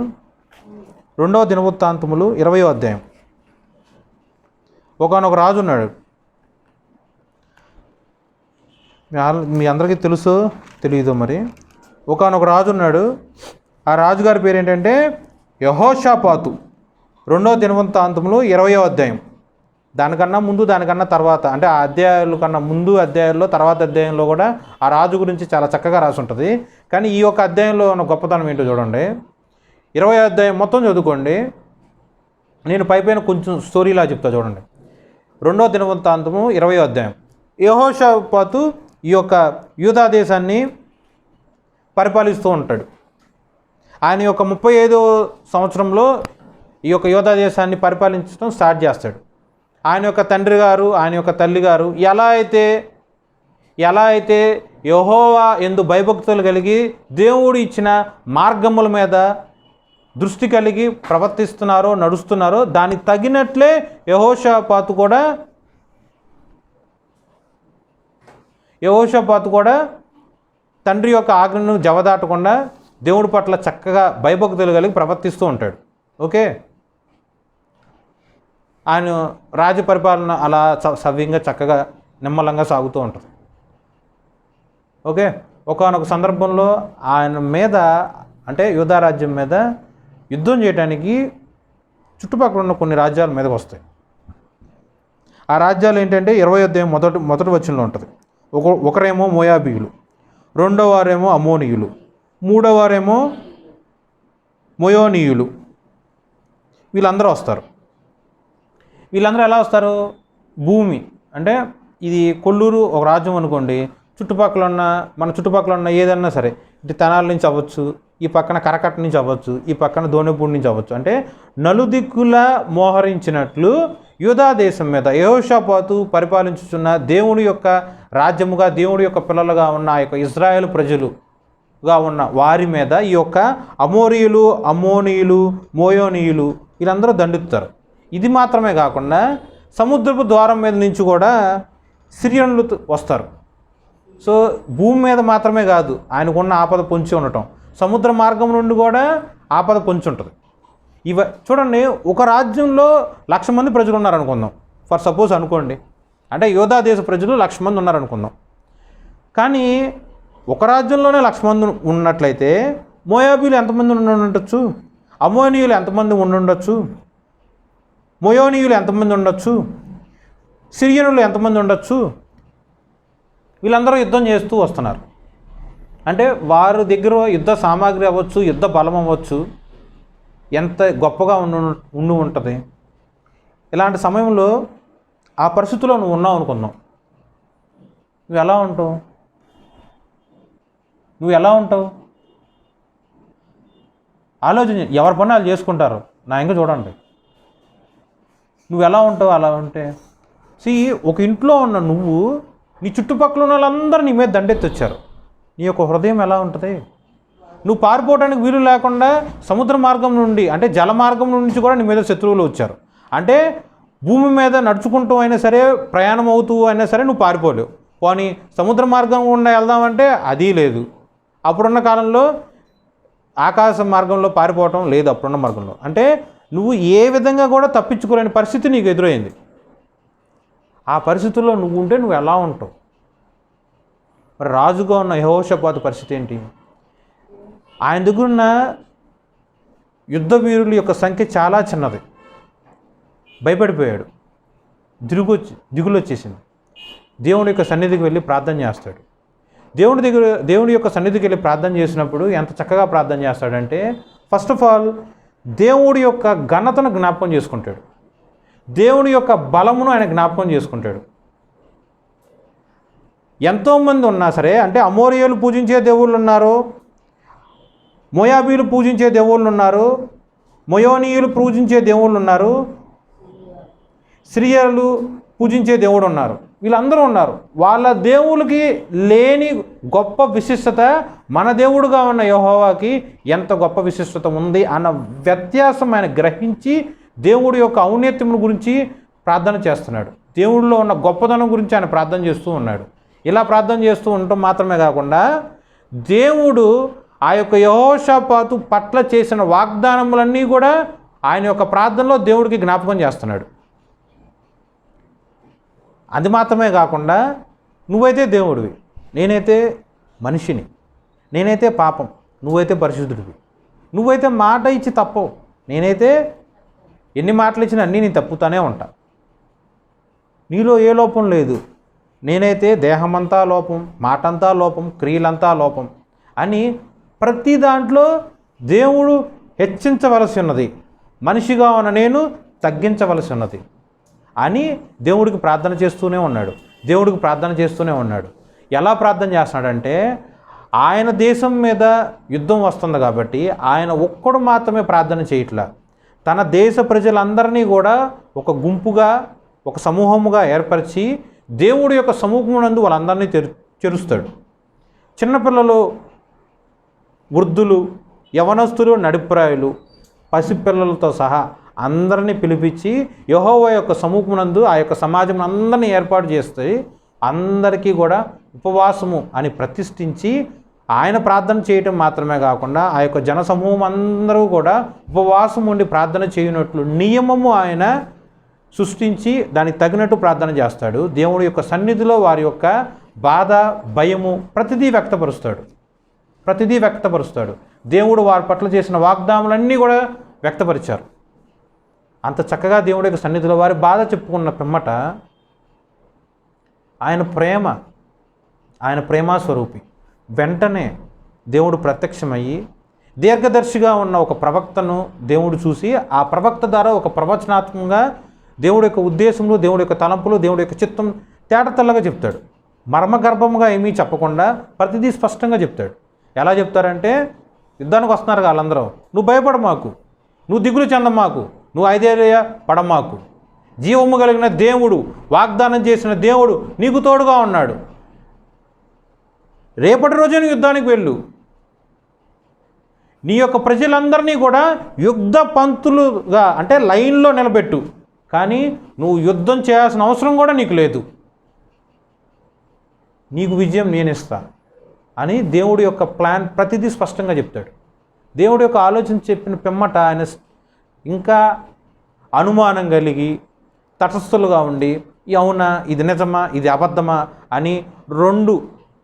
2వ దినవృత్తాంతములు 20వ అధ్యాయం. ఒకానొక రాజు ఉన్నాడు. మీ అందరికీ తెలుసో తెలియదో మరి. ఒకానొక రాజు ఉన్నాడు. ఆ రాజుగారి పేరు ఏంటంటే యెహోషాపాతు. 2వ దినవృత్తాంతములు 20వ అధ్యాయం. దానికన్నా ముందు దానికన్నా తర్వాత, అంటే ఆ అధ్యాయాల కన్నా ముందు అధ్యాయాల్లో తర్వాత అధ్యాయంలో కూడా ఆ రాజు గురించి చాలా చక్కగా రాసి ఉంటుంది. కానీ ఈ యొక్క అధ్యాయంలో ఉన్న గొప్పతనం ఏంటో చూడండి. 20వ అధ్యాయం మొత్తం చదువుకోండి. నేను పైపైన కొంచెం స్టోరీలా చెప్తా చూడండి. 2వ దినవృత్తాంతము 20వ అధ్యాయం. యెహోషాపాతు ఈ యొక్క యూదా దేశాన్ని పరిపాలిస్తూ ఉంటాడు. ఆయన యొక్క 35వ సంవత్సరంలో ఈ యొక్క యూదా దేశాన్ని పరిపాలించడం స్టార్ట్ చేస్తాడు. ఆయన యొక్క తండ్రి గారు, ఆయన యొక్క తల్లి గారు ఎలా అయితే యెహోవా యందు భయభక్తులు కలిగి దేవుడు ఇచ్చిన మార్గముల మీద దృష్టి కలిగి ప్రవర్తిస్తున్నారో, నడుస్తున్నారో దానికి తగినట్లే యెహోషాపాతు కూడా తండ్రి యొక్క ఆజ్ఞను జవదాటకుండా దేవుడి పట్ల చక్కగా భయభక్తులు కలిగి ప్రవర్తిస్తూ ఉంటాడు. ఓకే, ఆయన రాజ్య పరిపాలన అలా సవ్యంగా చక్కగా నిమ్మలంగా సాగుతూ ఉంటుంది. ఓకే, ఒకానొక సందర్భంలో ఆయన మీద, అంటే యూదా రాజ్యం మీద యుద్ధం చేయడానికి చుట్టుపక్కల ఉన్న కొన్ని రాజ్యాల మీదకి వస్తాయి. ఆ రాజ్యాలు ఏంటంటే 20వ అధ్యాయం మొదటి వచనంలో ఉంటుంది. ఒకరేమో మోయాబీయులు, రెండో వారేమో అమోనీయులు, మూడో వారేమో మోయోనీయులు. వీళ్ళందరూ వస్తారు. వీళ్ళందరూ ఎలా వస్తారు? భూమి అంటే ఇది కొల్లూరు ఒక రాజ్యం అనుకోండి, మన చుట్టుపక్కల ఉన్న ఏదన్నా సరే, ఇటు తెనాల నుంచి అవ్వచ్చు, ఈ పక్కన కరకట్ట నుంచి అవ్వచ్చు, ఈ పక్కన దోణిపూడి నుంచి అవ్వచ్చు, అంటే నలుదిక్కులా మోహరించినట్లు యూదా దేశం మీద యెహోషాపాతు పరిపాలించుచున్న దేవుని యొక్క రాజ్యముగా, దేవుడి యొక్క పిల్లలుగా ఉన్న ఆ యొక్క ఇజ్రాయేల్ ప్రజలుగా ఉన్న వారి మీద ఈ యొక్క అమోరీయులు, అమ్మోనీయులు, మోయోనీయులు వీళ్ళందరూ దండెత్తుతారు. ఇది మాత్రమే కాకుండా సముద్రపు ద్వారం మీద నుంచి కూడా సిరియన్లు వస్తారు. సో భూమి మీద మాత్రమే కాదు ఆయనకున్న ఆపద పొంచి ఉండటం, సముద్ర మార్గం నుండి కూడా ఆపద పొంచి ఉంటుంది. చూడండి, ఒక రాజ్యంలో 1,00,000 మంది ప్రజలు ఉన్నారనుకుందాం, ఫర్ సపోజ్ అనుకోండి, అంటే యోధా దేశ ప్రజలు 1,00,000 మంది ఉన్నారనుకుందాం. కానీ ఒక రాజ్యంలోనే 1,00,000 మంది ఉన్నట్లయితే మోయాబీలు ఎంతమంది ఉండొచ్చు, అమోనీయులు ఎంతమంది ఉండొచ్చు, మోయోనీయులు ఎంతమంది ఉండొచ్చు, సిరియనులు ఎంతమంది ఉండొచ్చు? వీళ్ళందరూ యుద్ధం చేస్తూ వస్తున్నారు. అంటే వారి దగ్గర యుద్ధ సామాగ్రి అవ్వచ్చు, యుద్ధ బలం అవ్వచ్చు, ఎంత గొప్పగా ఉండి ఉంటుంది. ఇలాంటి సమయంలో ఆ పరిస్థితిలో నువ్వు ఉన్నావు అనుకుందాం, నువ్వు ఎలా ఉంటావు? ఆలోచన, ఎవరి పని వాళ్ళు చేసుకుంటారు, నా ఇంకా చూడండి. నువ్వు ఎలా ఉంటావు అలా ఉంటే? ఒక ఇంట్లో ఉన్న నువ్వు, నీ చుట్టుపక్కల ఉన్న వాళ్ళందరూ నీ మీద దండెత్తి వచ్చారు, నీ యొక్క హృదయం ఎలా ఉంటుంది? నువ్వు పారిపోవడానికి వీలు లేకుండా సముద్ర మార్గం నుండి, అంటే జల మార్గం నుంచి కూడా నీ మీద శత్రువులు వచ్చారు. అంటే భూమి మీద నడుచుకుంటూ అయినా సరే, ప్రయాణం అవుతూ అయినా సరే నువ్వు పారిపోలేవు. పోనీ సముద్ర మార్గం గుండా వెళ్దామంటే అది లేదు. అప్పుడున్న కాలంలో ఆకాశ మార్గంలో పారిపోవటం లేదు అప్పుడున్న మార్గంలో. అంటే నువ్వు ఏ విధంగా కూడా తప్పించుకోలేని పరిస్థితి నీకు ఎదురైంది. ఆ పరిస్థితుల్లో నువ్వు ఉంటే నువ్వు ఎలా ఉంటావు? మరి రాజుగా ఉన్న యెహోషాపాతు పరిస్థితి ఏంటి? ఆయన దగ్గర ఉన్న యుద్ధ వీరుల యొక్క సంఖ్య చాలా చిన్నది. భయపడిపోయాడు, దిగులు వచ్చేసింది. దేవుడి యొక్క సన్నిధికి వెళ్ళి ప్రార్థన చేస్తాడు. దేవుడి యొక్క సన్నిధికి వెళ్ళి ప్రార్థన చేసినప్పుడు ఎంత చక్కగా ప్రార్థన చేస్తాడంటే, ఫస్ట్ ఆఫ్ ఆల్ దేవుడి యొక్క ఘనతను జ్ఞాపకం చేసుకుంటాడు, దేవుడి యొక్క బలమును ఆయన జ్ఞాపకం చేసుకుంటాడు. ఎంతోమంది ఉన్నా సరే, అంటే అమోరీయులు పూజించే దేవుళ్ళు ఉన్నారు, మోయాబీలు పూజించే దేవుళ్ళు ఉన్నారు, మొయోనీయులు పూజించే దేవుళ్ళు ఉన్నారు, సిరియలు పూజించే దేవుడు ఉన్నారు, వీళ్ళందరూ ఉన్నారు. వాళ్ళ దేవుడికి లేని గొప్ప విశిష్టత మన దేవుడుగా ఉన్న యెహోవాకి ఎంత గొప్ప విశిష్టత ఉంది అన్న వ్యత్యాసం ఆయన గ్రహించి దేవుడి యొక్క ఔన్నత్యమును గురించి ప్రార్థన చేస్తున్నాడు. దేవుడిలో ఉన్న గొప్పదనం గురించి ఆయన ప్రార్థన చేస్తూ ఉన్నాడు. ఇలా ప్రార్థన చేస్తూ ఉండటం మాత్రమే కాకుండా దేవుడు ఆ యొక్క యెహోషాపాతు పట్ల చేసిన వాగ్దానములన్నీ కూడా ఆయన యొక్క ప్రార్థనలో దేవుడికి జ్ఞాపకం చేస్తున్నాడు. అది మాత్రమే కాకుండా, నువ్వైతే దేవుడివి, నేనైతే మనిషిని, నేనైతే పాపం, నువ్వైతే పరిశుద్ధుడివి, నువ్వైతే మాట ఇచ్చి తప్పవు, నేనైతే ఎన్ని మాటలు ఇచ్చినా అన్నీ నేను తప్పుతానే ఉంటా, నీలో ఏ లోపం లేదు, నేనైతే దేహమంతా లోపం, మాటంతా లోపం, క్రియలంతా లోపం అని ప్రతి దాంట్లో దేవుడు హెచ్చించవలసి ఉన్నది, మనిషిగా ఉన్న నేను తగ్గించవలసి ఉన్నది అని దేవుడికి ప్రార్థన చేస్తూనే ఉన్నాడు. ఎలా ప్రార్థన చేస్తున్నాడంటే, ఆయన దేశం మీద యుద్ధం వస్తుంది కాబట్టి ఆయన ఒక్కడు మాత్రమే ప్రార్థన చేయట్లా, తన దేశ ప్రజలందరినీ కూడా ఒక గుంపుగా, ఒక సమూహముగా ఏర్పరిచి దేవుడి యొక్క సమూహమునందు వాళ్ళందరినీ చేరుస్తాడు. చిన్నపిల్లలు, వృద్ధులు, యవనస్తులు, నడిప్రాయులు, పసిపిల్లలతో సహా అందరినీ పిలిపించి యెహోవా యొక్క సమూహమునందు ఆ యొక్క సమాజం అందరినీ ఏర్పాటు చేస్తే అందరికీ కూడా ఉపవాసము అని ప్రతిష్ఠించి ఆయన ప్రార్థన చేయటం మాత్రమే కాకుండా ఆ యొక్క జన సమూహం అందరూ కూడా ఉపవాసం ఉండి ప్రార్థన చేయనట్లు నియమము ఆయన సృష్టించి దానికి తగినట్టు ప్రార్థన చేస్తాడు. దేవుడి యొక్క సన్నిధిలో వారి యొక్క బాధ, భయము ప్రతిదీ వ్యక్తపరుస్తాడు. దేవుడు వారి పట్ల చేసిన వాగ్దానాలన్నీ కూడా వ్యక్తపరిచారు. అంత చక్కగా దేవుడి యొక్క సన్నిధిలో వారి బాధ చెప్పుకున్న పిమ్మట ఆయన ప్రేమస్వరూపి వెంటనే దేవుడు ప్రత్యక్షమయ్యి దీర్ఘదర్శిగా ఉన్న ఒక ప్రవక్తను దేవుడు చూసి ఆ ప్రవక్త ద్వారా ఒక ప్రవచనాత్మకంగా దేవుడి యొక్క ఉద్దేశములు, దేవుడి యొక్క తలంపులు, దేవుడి యొక్క చిత్తం తేటతెల్లగా చెప్తాడు. మర్మగర్భంగా ఏమీ చెప్పకుండా ప్రతిదీ స్పష్టంగా చెప్తాడు. ఎలా చెప్తారంటే, యుద్ధానికి వస్తున్నారు వాళ్ళందరూ, నువ్వు భయపడ మాకు, నువ్వు దిగులు చెందమాకు, నువ్వు ఐదేయ పడమాకు, జీవము కలిగిన దేవుడు, వాగ్దానం చేసిన దేవుడు నీకు తోడుగా ఉన్నాడు. రేపటి రోజున యుద్ధానికి వెళ్ళు, నీ యొక్క ప్రజలందరినీ కూడా యుద్ధ పంక్తులుగా అంటే లైన్లో నిలబెట్టు, కానీ నువ్వు యుద్ధం చేయాల్సిన అవసరం కూడా నీకు లేదు, నీకు విజయం నేను ఇస్తా అని దేవుడి యొక్క ప్లాన్ ప్రతిదీ స్పష్టంగా చెప్తాడు. దేవుడి యొక్క ఆలోచన చెప్పిన పిమ్మట ఆయన ఇంకా అనుమానం కలిగి తటస్థులుగా ఉండి, అవునా ఇది నిజమా ఇది అబద్ధమా అని రెండు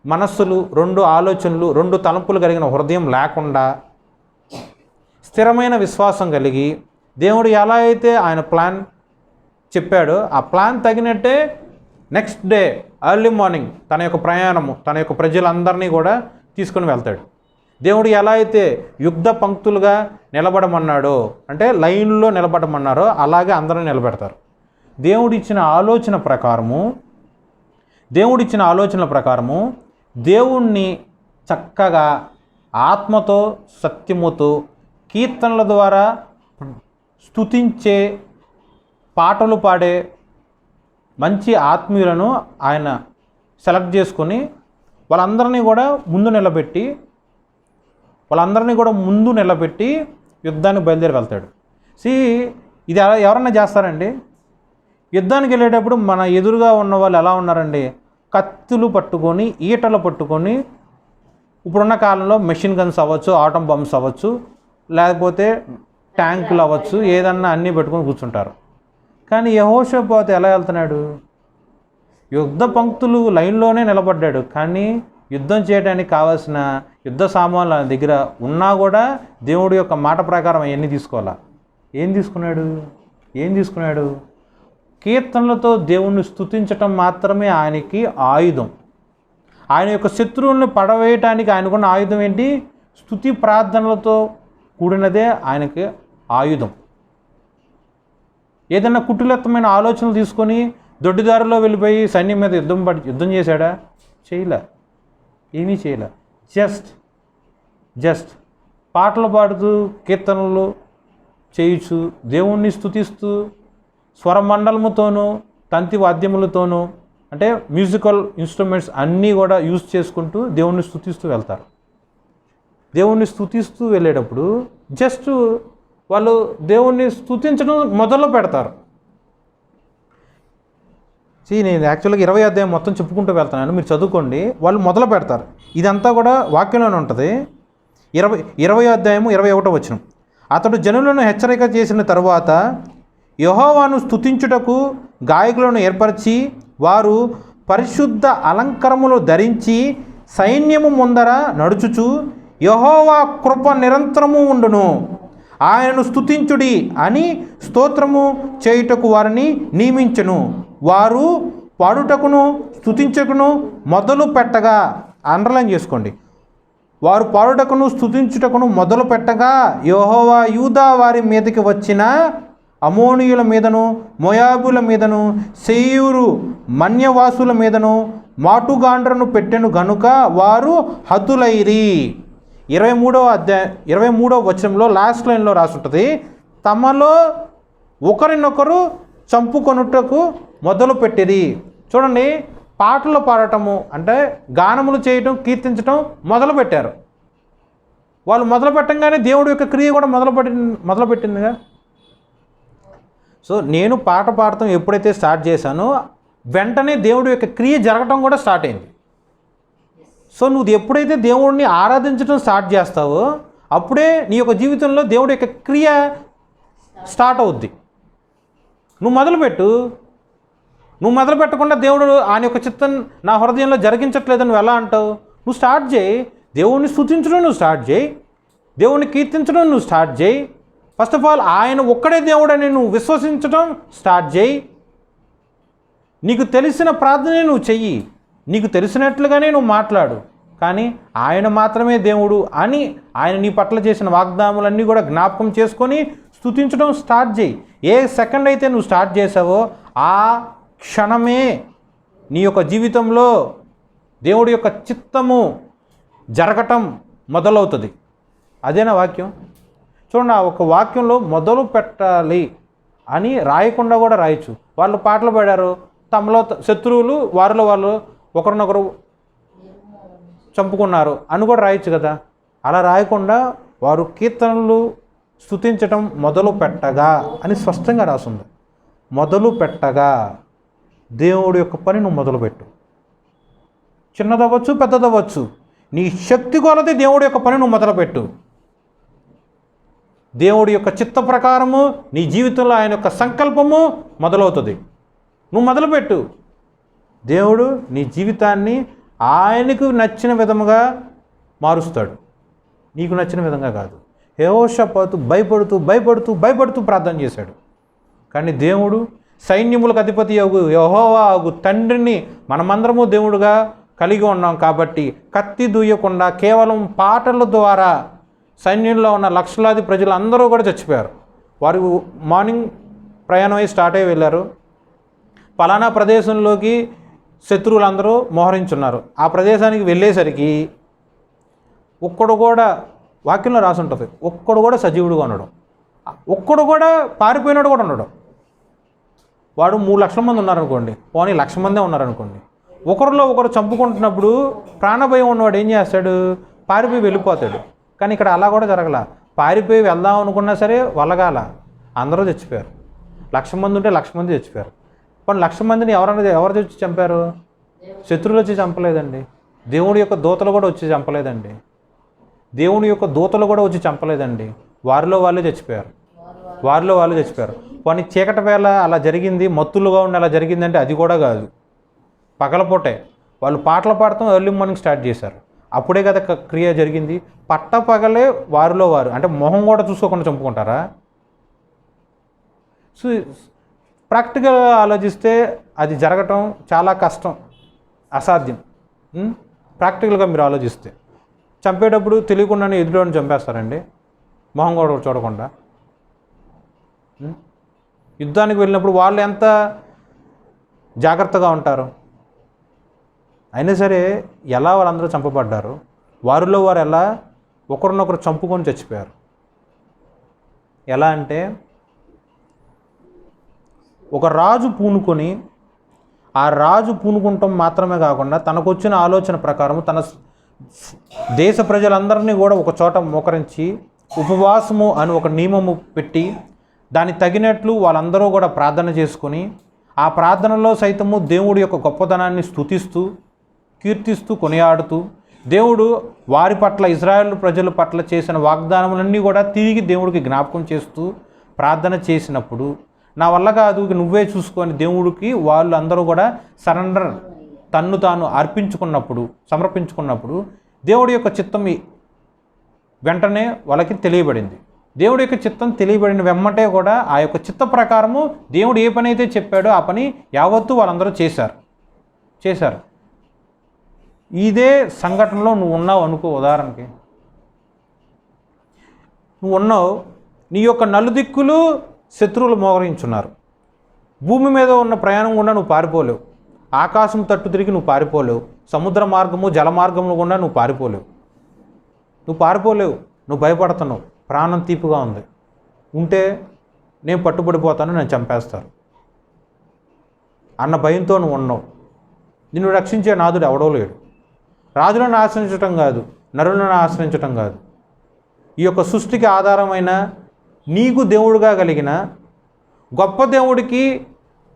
మనస్సులు, రెండు ఆలోచనలు, రెండు తలంపులు కలిగిన హృదయం లేకుండా స్థిరమైన విశ్వాసం కలిగి దేవుడు ఎలా అయితే ఆయన ప్లాన్ చెప్పాడో ఆ ప్లాన్ తగినట్టే నెక్స్ట్ డే ఎర్లీ మార్నింగ్ తన యొక్క ప్రయాణము, తన యొక్క ప్రజలందరినీ కూడా తీసుకుని వెళ్తాడు. దేవుడు ఎలా అయితే యుద్ధ పంక్తులుగా నిలబడమన్నాడో అంటే లైన్లో నిలబడమన్నారో అలాగే అందరూ నిలబెడతారు. దేవుడిచ్చిన ఆలోచన ప్రకారము దేవుణ్ణి చక్కగా ఆత్మతో సత్యముతో కీర్తనల ద్వారా స్తుతించే, పాటలు పాడే మంచి ఆత్మీయులను ఆయన సెలెక్ట్ చేసుకొని వాళ్ళందరినీ కూడా ముందు నిలబెట్టి యుద్ధానికి బయలుదేరి వెళ్తాడు. ఇది ఎవరన్నా చేస్తారండి? యుద్ధానికి వెళ్ళేటప్పుడు మన ఎదురుగా ఉన్న వాళ్ళు ఎలా ఉన్నారండి? కత్తులు పట్టుకొని, ఈటలు పట్టుకొని, ఇప్పుడున్న కాలంలో మెషిన్ గన్స్ అవ్వచ్చు, ఆటం బాంబ్స్ అవ్వచ్చు, లేకపోతే ట్యాంకులు అవ్వచ్చు, ఏదన్నా అన్నీ పెట్టుకొని కూర్చుంటారు. కానీ యెహోషాపాతు ఎలా వెళ్తున్నాడు? యుద్ధ పంక్తులు లైన్లోనే నిలబడ్డాడు, కానీ యుద్ధం చేయడానికి కావాల్సిన యుద్ధ సామాన్లు ఆయన దగ్గర ఉన్నా కూడా దేవుడి యొక్క మాట ప్రకారం అవన్నీ తీసుకోవాలా. ఏం తీసుకున్నాడు? కీర్తనలతో దేవుణ్ణి స్తుతించటం మాత్రమే ఆయనకి ఆయుధం. ఆయన యొక్క శత్రువుల్ని పడవేయటానికి ఆయనకున్న ఆయుధం ఏంటి? స్తుతి ప్రార్థనలతో కూడినదే ఆయనకి ఆయుధం. ఏదైనా కుటిలత్వమైన ఆలోచనలు తీసుకొని దొడ్డిదారిలో వెళ్ళిపోయి సైన్యం మీద యుద్ధం చేశాడా? ఏమీ చేయలే. జస్ట్ పాటలు పాడుతూ, కీర్తనలు చేయుచు, దేవుణ్ణి స్తుతిస్తూ, స్వరమండలముతోనూ తంతి వాద్యములతోనూ అంటే మ్యూజికల్ ఇన్స్ట్రుమెంట్స్ అన్నీ కూడా యూజ్ చేసుకుంటూ దేవుణ్ణి స్తుతిస్తూ వెళ్తారు. దేవుణ్ణి స్తుతిస్తూ వెళ్ళేటప్పుడు జస్ట్ వాళ్ళు దేవుణ్ణి స్తుతించడం మొదలు పెడతారు. నేను యాక్చువల్గా 20వ అధ్యాయం మొత్తం చెప్పుకుంటూ వెళ్తున్నాను, మీరు చదువుకోండి. వాళ్ళు మొదలు పెడతారు. ఇదంతా కూడా వాక్యంలోనే ఉంటుంది. 20వ అధ్యాయము 21వ వచనం. అతడు జనులను హెచ్చరిక చేసిన తరువాత యెహోవాను స్తుతించుటకు గాయకులను ఏర్పరిచి, వారు పరిశుద్ధ అలంకరములు ధరించి సైన్యము ముందర నడుచుచు, యెహోవా కృప నిరంతరము ఉండును, ఆయనను స్తుతించుడి అని స్తోత్రము చేయుటకు వారిని నియమించెను. వారు పాడుటకును స్తుతించుటకును మొదలు పెట్టగా, అండర్లైన్ చేసుకోండి, వారు పాడుటకును స్తుతించుటకును మొదలు పెట్టగా యెహోవా యూదా వారి మీదకి వచ్చిన అమోనీయుల మీదను, మోయాబుల మీదను, శేయూరు మన్యవాసుల మీదను మాటుగాండ్రను పెట్టెను గనుక వారు హతులైరి. 23వ వచనంలో లాస్ట్ లైన్లో రాసి ఉంటుంది, తమలో ఒకరినొకరు చంపుకొనుటకు మొదలు పెట్టిరి. చూడండి, పాటలు పాడటము అంటే గానములు చేయటం, కీర్తించటం మొదలుపెట్టారు. వాళ్ళు మొదలు పెట్టంగానే దేవుడి యొక్క క్రియ కూడా మొదలుపెట్టిందిగా. సో నేను పాట పాడటం ఎప్పుడైతే స్టార్ట్ చేశానో వెంటనే దేవుడి యొక్క క్రియ జరగటం కూడా స్టార్ట్ అయింది. సో నువ్వు ఎప్పుడైతే దేవుడిని ఆరాధించడం స్టార్ట్ చేస్తావో అప్పుడే నీ యొక్క జీవితంలో దేవుడి యొక్క క్రియ స్టార్ట్ అవుద్ది. నువ్వు మొదలు పెట్టకుండా దేవుడు ఆయన యొక్క చిత్తం నా హృదయంలో జరిగించట్లేదని నువ్వు ఎలా అంటావు? నువ్వు స్టార్ట్ చేయి. దేవుడిని స్తుతించడం నువ్వు స్టార్ట్ చేయి, దేవుడిని కీర్తించడం నువ్వు స్టార్ట్ చేయి. ఫస్ట్ ఆఫ్ ఆల్ ఆయన ఒక్కడే దేవుడని నువ్వు విశ్వసించడం స్టార్ట్ చేయి. నీకు తెలిసిన ప్రార్థనే నువ్వు చెయ్యి, నీకు తెలిసినట్లుగానే నువ్వు మాట్లాడు, కానీ ఆయన మాత్రమే దేవుడు అని ఆయన నీ పట్ల చేసిన వాగ్దానాలన్నీ కూడా జ్ఞాపకం చేసుకొని స్తుతించడం స్టార్ట్ చేయి. ఏ సెకండ్ అయితే నువ్వు స్టార్ట్ చేసావో ఆ క్షణమే నీ యొక్క జీవితంలో దేవుడి యొక్క చిత్తము జరగటం మొదలవుతుంది. అదేనా వాక్యం? చూడండి, ఆ ఒక వాక్యంలో మొదలు పెట్టాలి అని రాయకుండా కూడా రాయొచ్చు. వాళ్ళు పాటలు పాడారు, తమలో శత్రువులు వారిలో వాళ్ళు ఒకరినొకరు చంపుకున్నారు అని కూడా రాయొచ్చు కదా. అలా రాయకుండా వారు కీర్తనలు స్తుతించటం మొదలు పెట్టగా అని స్పష్టంగా రాసింది. మొదలు పెట్టగా దేవుడి యొక్క పని నువ్వు మొదలుపెట్టు. చిన్నదవ్వచ్చు, పెద్దదవ్వచ్చు, నీ శక్తి కొలది దేవుడి యొక్క పని నువ్వు మొదలుపెట్టు. దేవుడి యొక్క చిత్త ప్రకారము నీ జీవితంలో ఆయన యొక్క సంకల్పము మొదలవుతుంది. నువ్వు మొదలుపెట్టు. దేవుడు నీ జీవితాన్ని ఆయనకు నచ్చిన విధముగా మారుస్తాడు, నీకు నచ్చిన విధంగా కాదు. యెహోషాపాతు భయపడుతూ ప్రార్థన చేశాడు. కానీ దేవుడు సైన్యములకు అధిపతి యెహోవా తండ్రిని మనమందరము దేవుడుగా కలిగి ఉన్నాం కాబట్టి కత్తి దూయకుండా కేవలం పాటల ద్వారా సైన్యంలో ఉన్న లక్షలాది ప్రజలు అందరూ కూడా చచ్చిపోయారు. వారు మార్నింగ్ ప్రయాణం అయి స్టార్ట్ అయ్యి వెళ్ళారు. పలానా ప్రదేశంలోకి శత్రువులందరూ మోహరించున్నారు. ఆ ప్రదేశానికి వెళ్ళేసరికి ఒక్కడు కూడా, వాక్యంలో రాసి ఉంటుంది, ఒక్కడు కూడా సజీవుడుగా ఉండడం, ఒక్కడు కూడా పారిపోయినాడు కూడా ఉండడం. వాడు 3 లక్షల మంది ఉన్నారనుకోండి, పోనీ 1,00,000 మందే ఉన్నారనుకోండి. ఒకరిలో ఒకరు చంపుకుంటున్నప్పుడు ప్రాణభయం ఉన్నవాడు ఏం చేస్తాడు? పారిపోయి వెళ్ళిపోతాడు. కానీ ఇక్కడ అలా కూడా జరగల. పారిపోయి వెళ్దాం అనుకున్నా సరే వలగాల, అందరూ చచ్చిపోయారు. 1,00,000 మంది ఉంటే 1,00,000 మంది చచ్చిపోయారు. కానీ 1,00,000 మందిని ఎవరు వచ్చి చంపారు? శత్రువులు వచ్చి చంపలేదండి. దేవుడి యొక్క దూతలు కూడా వచ్చి చంపలేదండి. దేవుని యొక్క దూతలు కూడా వచ్చి చంపలేదండి. వారిలో వాళ్ళే చచ్చిపోయారు. కానీ చీకటి వేళ అలా జరిగింది, మత్తులుగా ఉండి అలా జరిగిందంటే అది కూడా కాదు. పగలపూటే వాళ్ళు పాటలు పాడతాం, ఎర్లీ మార్నింగ్ స్టార్ట్ చేశారు. అప్పుడే కదా క్రియ జరిగింది. పగలే వారిలో వారు, అంటే మొహం కూడా చూసుకోకుండా చంపుకుంటారా? సో ప్రాక్టికల్గా ఆలోచిస్తే అది జరగటం చాలా కష్టం, అసాధ్యం. ప్రాక్టికల్గా మీరు ఆలోచిస్తే చంపేటప్పుడు తెలియకుండానే ఎదురుని చంపేస్తారండి, మొహం కూడా చూడకుండా. యుద్ధానికి వెళ్ళినప్పుడు వాళ్ళు ఎంత జాగ్రత్తగా ఉంటారు. అయినా సరే ఎలా వాళ్ళందరూ చంపబడ్డారు, వారిలో వారు ఎలా ఒకరినొకరు చంపుకొని చచ్చిపోయారు. ఎలా అంటే ఒక రాజు పూనుకొని, ఆ రాజు పూనుకుంటాం మాత్రమే కాకుండా తనకొచ్చిన ఆలోచన ప్రకారం తన దేశ ప్రజలందరినీ కూడా ఒక చోట మోకరించి ఉపవాసము అని ఒక నియమము పెట్టి దానికి తగినట్లు వాళ్ళందరూ కూడా ప్రార్థన చేసుకొని, ఆ ప్రార్థనలో సైతము దేవుడి యొక్క గొప్పతనాన్ని స్తుతిస్తూ కీర్తిస్తూ కొనియాడుతూ, దేవుడు వారి పట్ల ఇజ్రాయేల్ ప్రజల పట్ల చేసిన వాగ్దానములన్నీ కూడా తిరిగి దేవుడికి జ్ఞాపకం చేస్తూ ప్రార్థన చేసినప్పుడు, నా వల్ల కాదు నువ్వే చూసుకొని దేవుడికి వాళ్ళు అందరూ కూడా సరెండర్, తన్ను తాను సమర్పించుకున్నప్పుడు దేవుడి యొక్క చిత్తం వెంటనే వాళ్ళకి తెలియబడింది. దేవుడి యొక్క చిత్తం తెలియబడిన వెమ్మటే కూడా ఆ యొక్క చిత్త ప్రకారము దేవుడు ఏ పని అయితే చెప్పాడో ఆ పని యావత్తు వాళ్ళందరూ చేశారు. ఇదే సంఘటనలో నువ్వు ఉన్నావు అనుకో. ఉదాహరణకి నువ్వు ఉన్నావు, నీ యొక్క నలుదిక్కులు శత్రువులు మోహరించున్నారు. భూమి మీద ఉన్న ప్రయాణం గుండా నువ్వు పారిపోలేవు, ఆకాశం తట్టు తిరిగి నువ్వు పారిపోలేవు, సముద్ర మార్గము జల మార్గము గుండా నువ్వు పారిపోలేవు. నువ్వు భయపడుతున్నావు, ప్రాణం తీపుగా ఉంది, ఉంటే నేను పట్టుబడిపోతాను, నేను చంపేస్తారు అన్న భయంతో నువ్వు ఉన్నావు. నిన్ను రక్షించే నాదుడు ఎవడో లేడు. రాజులను ఆశ్రయించటం కాదు, నరులను ఆశ్రయించటం కాదు, ఈ యొక్క సృష్టికి ఆధారమైన నీకు దేవుడుగా కలిగిన గొప్ప దేవుడికి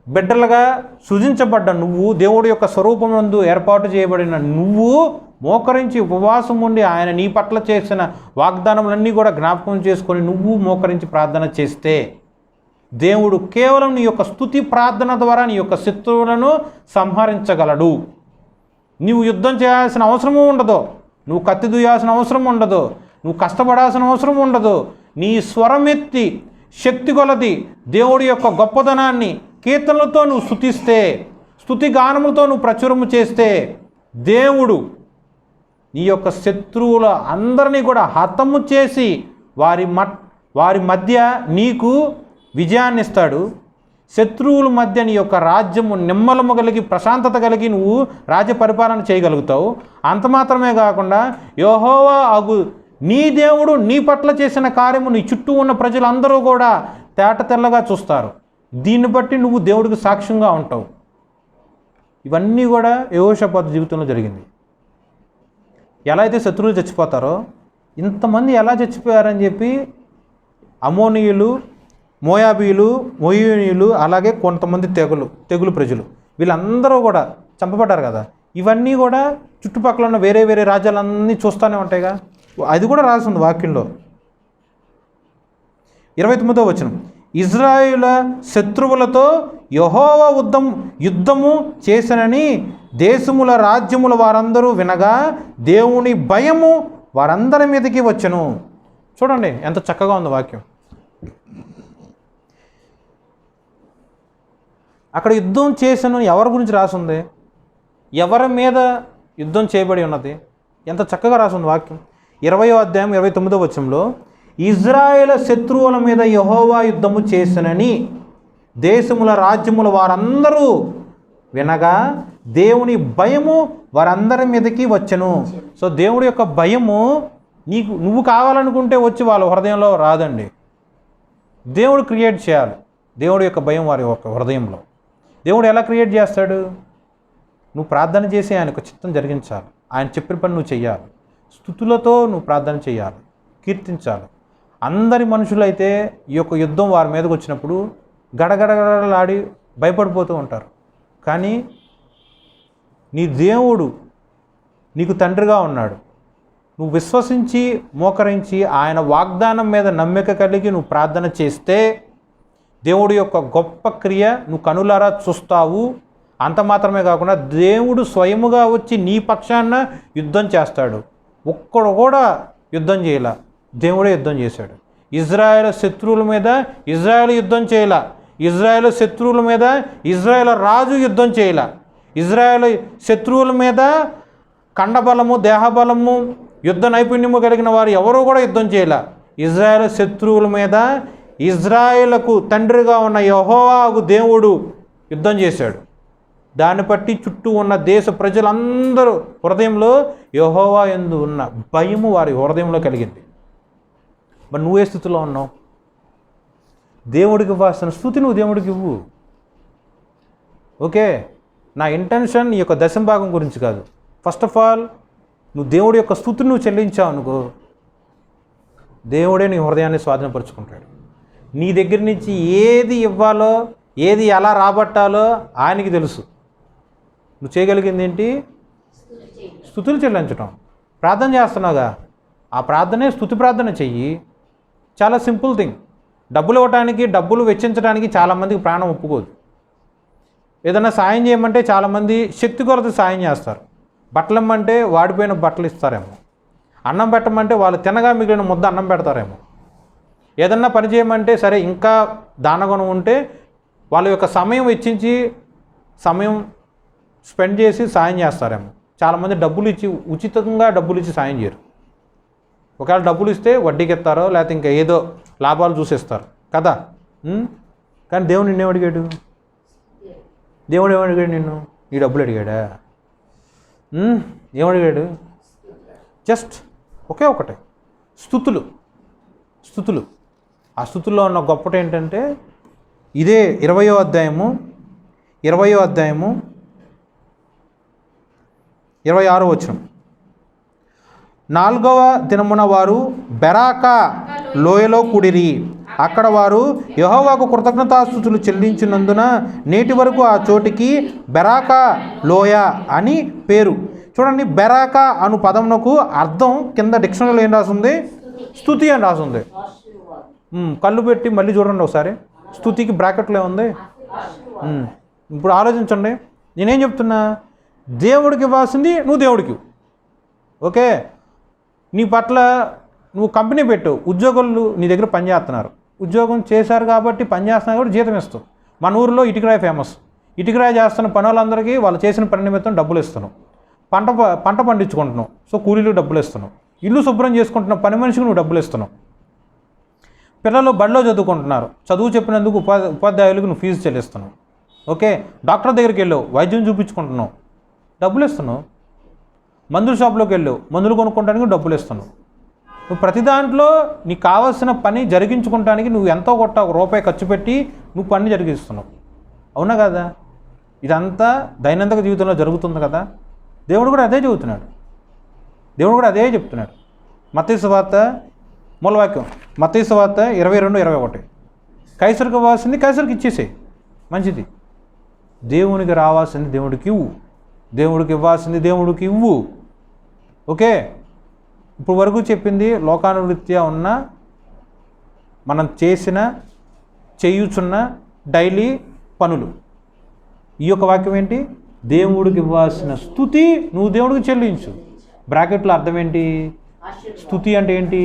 బిడ్డలుగా సృజించబడ్డ నువ్వు, దేవుడి యొక్క స్వరూపమందు ఏర్పాటు చేయబడిన నువ్వు మోకరించి ఉపవాసం ఉండి ఆయన నీ పట్ల చేసిన వాగ్దానములన్నీ కూడా జ్ఞాపకం చేసుకొని నువ్వు మోకరించి ప్రార్థన చేస్తే దేవుడు కేవలం నీ యొక్క స్తుతి ప్రార్థన ద్వారా నీ యొక్క శత్రువులను సంహరించగలడు. నువ్వు యుద్ధం చేయాల్సిన అవసరము ఉండదు, నువ్వు కత్తి దూయాల్సిన అవసరం ఉండదు, నువ్వు కష్టపడాల్సిన అవసరం ఉండదు. నీ స్వరమెత్తి శక్తి కొలది దేవుడి యొక్క గొప్పతనాన్ని కీర్తనలతో నువ్వు స్తుతిస్తే, స్తుతి గానములతో నువ్వు ప్రచురము చేస్తే దేవుడు నీ యొక్క శత్రువుల అందరినీ కూడా హతము చేసి వారి మధ్య నీకు విజయాన్ని ఇస్తాడు, శత్రువుల మధ్య నీ యొక్క రాజ్యము నిమ్మలము కలిగి ప్రశాంతత కలిగి నువ్వు రాజ్య పరిపాలన చేయగలుగుతావు. అంత మాత్రమే కాకుండా యెహోవా అగు నీ దేవుడు నీ పట్ల చేసిన కార్యము నీ చుట్టూ ఉన్న ప్రజలందరూ కూడా తేట తెల్లగా చూస్తారు. దీన్ని బట్టి నువ్వు దేవుడికి సాక్ష్యంగా ఉంటావు. ఇవన్నీ కూడా యెహోషాపాతు జీవితంలో జరిగింది. ఎలా అయితే శత్రువులు చచ్చిపోతారో ఇంతమంది ఎలా చచ్చిపోయారని చెప్పి అమోనీయులు, మోయాబీయులు, మోయినీయులు, అలాగే కొంతమంది తెగులు ప్రజలు వీళ్ళందరూ కూడా చంపబడ్డారు కదా. ఇవన్నీ కూడా చుట్టుపక్కల ఉన్న వేరే వేరే రాజ్యాలన్నీ చూస్తూనే ఉంటాయిగా. అది కూడా రాసింది వాక్యంలో. 29వ వచనం, ఇజ్రాయేలు శత్రువులతో యెహోవా యుద్ధము చేసనని దేశముల రాజ్యముల వారందరూ వినగా దేవుని భయము వారందరి మీదకి వచ్చెను. చూడండి ఎంత చక్కగా ఉంది వాక్యం. అక్కడ యుద్ధం చేసను ఎవరి గురించి రాసింది, ఎవరి మీద యుద్ధం చేయబడి ఉన్నది, ఎంత చక్కగా రాసింది వాక్యం. 20వ అధ్యాయం 29వ వచనంలో ఇజ్రాయేలు శత్రువుల మీద యెహోవా యుద్ధము చేసనని దేశముల రాజ్యముల వారందరూ వినగా దేవుని భయము వారందరి మీదకి వచ్చెను. సో దేవుడి యొక్క భయము నువ్వు కావాలనుకుంటే వచ్చి వాళ్ళ హృదయంలో రాదండి. దేవుడు క్రియేట్ చేయాలి దేవుడి యొక్క భయం వారి యొక్క హృదయంలో. దేవుడు ఎలా క్రియేట్ చేస్తాడు? నువ్వు ప్రార్థన చేసి ఆయనకు చిత్తం జరిగించాలి. ఆయన చెప్పిన పని నువ్వు చెయ్యాలి. స్తుతులతో నువ్వు ప్రార్థన చేయాలి, కీర్తించాలి. అందరి మనుషులైతే ఈ యొక్క యుద్ధం వారి మీదకి వచ్చినప్పుడు గడగడగడలాడి భయపడిపోతూ ఉంటారు. కానీ నీ దేవుడు నీకు తండ్రిగా ఉన్నాడు. నువ్వు విశ్వసించి మోకరించి ఆయన వాగ్దానం మీద నమ్మిక కలిగి నువ్వు ప్రార్థన చేస్తే దేవుడి యొక్క గొప్ప క్రియ నువ్వు కనులారా చూస్తావు. అంత మాత్రమే కాకుండా దేవుడు స్వయముగా వచ్చి నీ పక్షాన యుద్ధం చేస్తాడు. ఒక్కడు కూడా యుద్ధం చేయాల, దేవుడే యుద్ధం చేశాడు. ఇజ్రాయేలు శత్రువుల మీద ఇజ్రాయేలు యుద్ధం చేయాల, ఇజ్రాయేలు శత్రువుల మీద ఇజ్రాయేల్ రాజు యుద్ధం చేయాల, ఇజ్రాయేల్ శత్రువుల మీద కండబలము, దేహబలము, యుద్ధ నైపుణ్యము కలిగిన వారు ఎవరూ కూడా యుద్ధం చేయాల. ఇజ్రాయేల్ శత్రువుల మీద ఇజ్రాయేలుకు తండ్రిగా ఉన్న యెహోవాకు దేవుడు యుద్ధం చేశాడు. దాన్ని బట్టి చుట్టూ ఉన్న దేశ ప్రజలందరూ హృదయంలో యెహోవా యందు ఉన్న భయము వారి హృదయంలో కలిగింది. మరి నువ్వే స్థితిలో ఉన్నావు? దేవుడికి ఇవ్వాల్సిన స్తుతి నువ్వు దేవుడికి ఇవ్వు. ఓకే, నా ఇంటెన్షన్ ఈ యొక్క దశంభాగం గురించి కాదు. ఫస్ట్ ఆఫ్ ఆల్ నువ్వు దేవుడి యొక్క స్తుతిని నువ్వు చెల్లించావు అనుకో, దేవుడే నీ హృదయాన్ని స్వాధీనపరుచుకుంటాడు. నీ దగ్గర నుంచి ఏది ఇవ్వాలో, ఏది ఎలా రాబట్టాలో ఆయనకి తెలుసు. నువ్వు చేయగలిగింది ఏంటి? స్తుతులు చెల్లించటం. ప్రార్థన చేస్తున్నావుగా, ఆ ప్రార్థనే స్తుతి ప్రార్థన చెయ్యి. చాలా సింపుల్ థింగ్. డబ్బులు ఇవ్వటానికి, డబ్బులు వెచ్చించడానికి చాలామందికి ప్రాణం ఒప్పుకోదు. ఏదైనా సాయం చేయమంటే చాలామంది శక్తి కొరత సాయం చేస్తారు. బట్టలు ఇమ్మంటే వాడిపోయిన బట్టలు ఇస్తారేమో, అన్నం పెట్టమంటే వాళ్ళు తినగా మిగిలిన ముద్ద అన్నం పెడతారేమో, ఏదన్నా పని చేయమంటే సరే ఇంకా దానగుణం ఉంటే వాళ్ళ యొక్క సమయం వెచ్చించి సమయం స్పెండ్ చేసి సాయం చేస్తారేమో. చాలామంది డబ్బులు ఇచ్చి ఉచితంగా డబ్బులు ఇచ్చి సాయం చేయరు. ఒకవేళ డబ్బులు ఇస్తే వడ్డీకి ఇస్తారో లేకపోతే ఇంకా ఏదో లాభాలు చూసేస్తారు కదా. కానీ దేవుడు నిన్నేం అడిగాడు? దేవుడు ఏమడిగాడు నిన్ను? నీ డబ్బులు అడిగాడా? ఏమడిగాడు? జస్ట్ ఒకే ఒకటే, స్తుతులు. స్తుతులు. ఆ స్తుతుల్లో ఉన్న గొప్పట ఏంటంటే ఇదే 20వ అధ్యాయము 26వ వచనం. 4వ దినమున వారు బెరాకా లోయలో కూడిరి. అక్కడ వారు యెహోవాకు కృతజ్ఞతాస్తుతులు చెల్లించినందున నేటి వరకు ఆ చోటికి బెరాకా లోయ అని పేరు. చూడండి, బెరాకా అను పదమునకు అర్థం కింద డిక్షనరీలో ఏం రాసింది? స్తుతి అని రాసింది. కళ్ళు పెట్టి మళ్ళీ చూడండి ఒకసారి. స్తుతికి బ్రాకెట్లో ఉంది. ఇప్పుడు ఆలోచించండి, నేనేం చెప్తున్నా? దేవుడికి ఇవ్వాల్సింది నువ్వు దేవుడికి. ఓకే, నీ పట్ల నువ్వు కంపెనీ పెట్టు, ఉద్యోగులు నీ దగ్గర పనిచేస్తున్నారు, ఉద్యోగం చేశారు కాబట్టి పనిచేస్తున్నారు కాబట్టి జీతం ఇస్తావు. మన ఊరిలో ఇటుకరాయి ఫేమస్. ఇటుకరాయి చేస్తున్న పని వాళ్ళందరికీ వాళ్ళు చేసిన పని నిమిత్తం డబ్బులు ఇస్తున్నావు. పంట పండించుకుంటున్నావు, సో కూలీలకు డబ్బులు ఇస్తున్నావు. ఇల్లు శుభ్రం చేసుకుంటున్న పని మనిషికి నువ్వు డబ్బులు ఇస్తున్నావు. పిల్లలు బడిలో చదువుకుంటున్నారు, చదువు చెప్పినందుకు ఉపాధ్యాయులకు నువ్వు ఫీజు చెల్లిస్తున్నావు. ఓకే, డాక్టర్ దగ్గరికి వెళ్ళావు, వైద్యం చూపించుకుంటున్నావు, డబ్బులు ఇస్తున్నావు. మందుల షాప్లోకి వెళ్ళావు, మందులు కొనుక్కోవడానికి డబ్బులు ఇస్తున్నావు. నువ్వు ప్రతి దాంట్లో నీకు కావాల్సిన పని జరిగించుకోవడానికి నువ్వు ఎంతో కొట్ట ₹1 ఖర్చు పెట్టి నువ్వు పని జరిగిస్తున్నావు. అవునా కదా? ఇదంతా దైనందిక జీవితంలో జరుగుతుంది కదా. దేవుడు కూడా అదే చెబుతున్నాడు, దేవుడు కూడా అదే చెప్తున్నాడు. మత్తయి సువార్త మూలవాక్యం, మత్తయి సువార్త 22:21, కైసరుకు ఇవ్వాల్సింది కైసరుకి ఇచ్చేసేయి, మంచిది. దేవునికి రావాల్సింది దేవుడికి ఇవ్వు, దేవుడికి ఇవ్వాల్సింది దేవుడికి ఇవ్వు. ఓకే, ఇప్పుడు వరకు చెప్పింది లోకానువృత్యా ఉన్న మనం చేయుచున్న డైలీ పనులు. ఈ యొక్క వాక్యం ఏంటి? దేవుడికి ఇవ్వాల్సిన స్తుతి నువ్వు దేవుడికి చెల్లించు. బ్రాకెట్లో అర్థం ఏంటి? స్తుతి అంటే ఏంటి?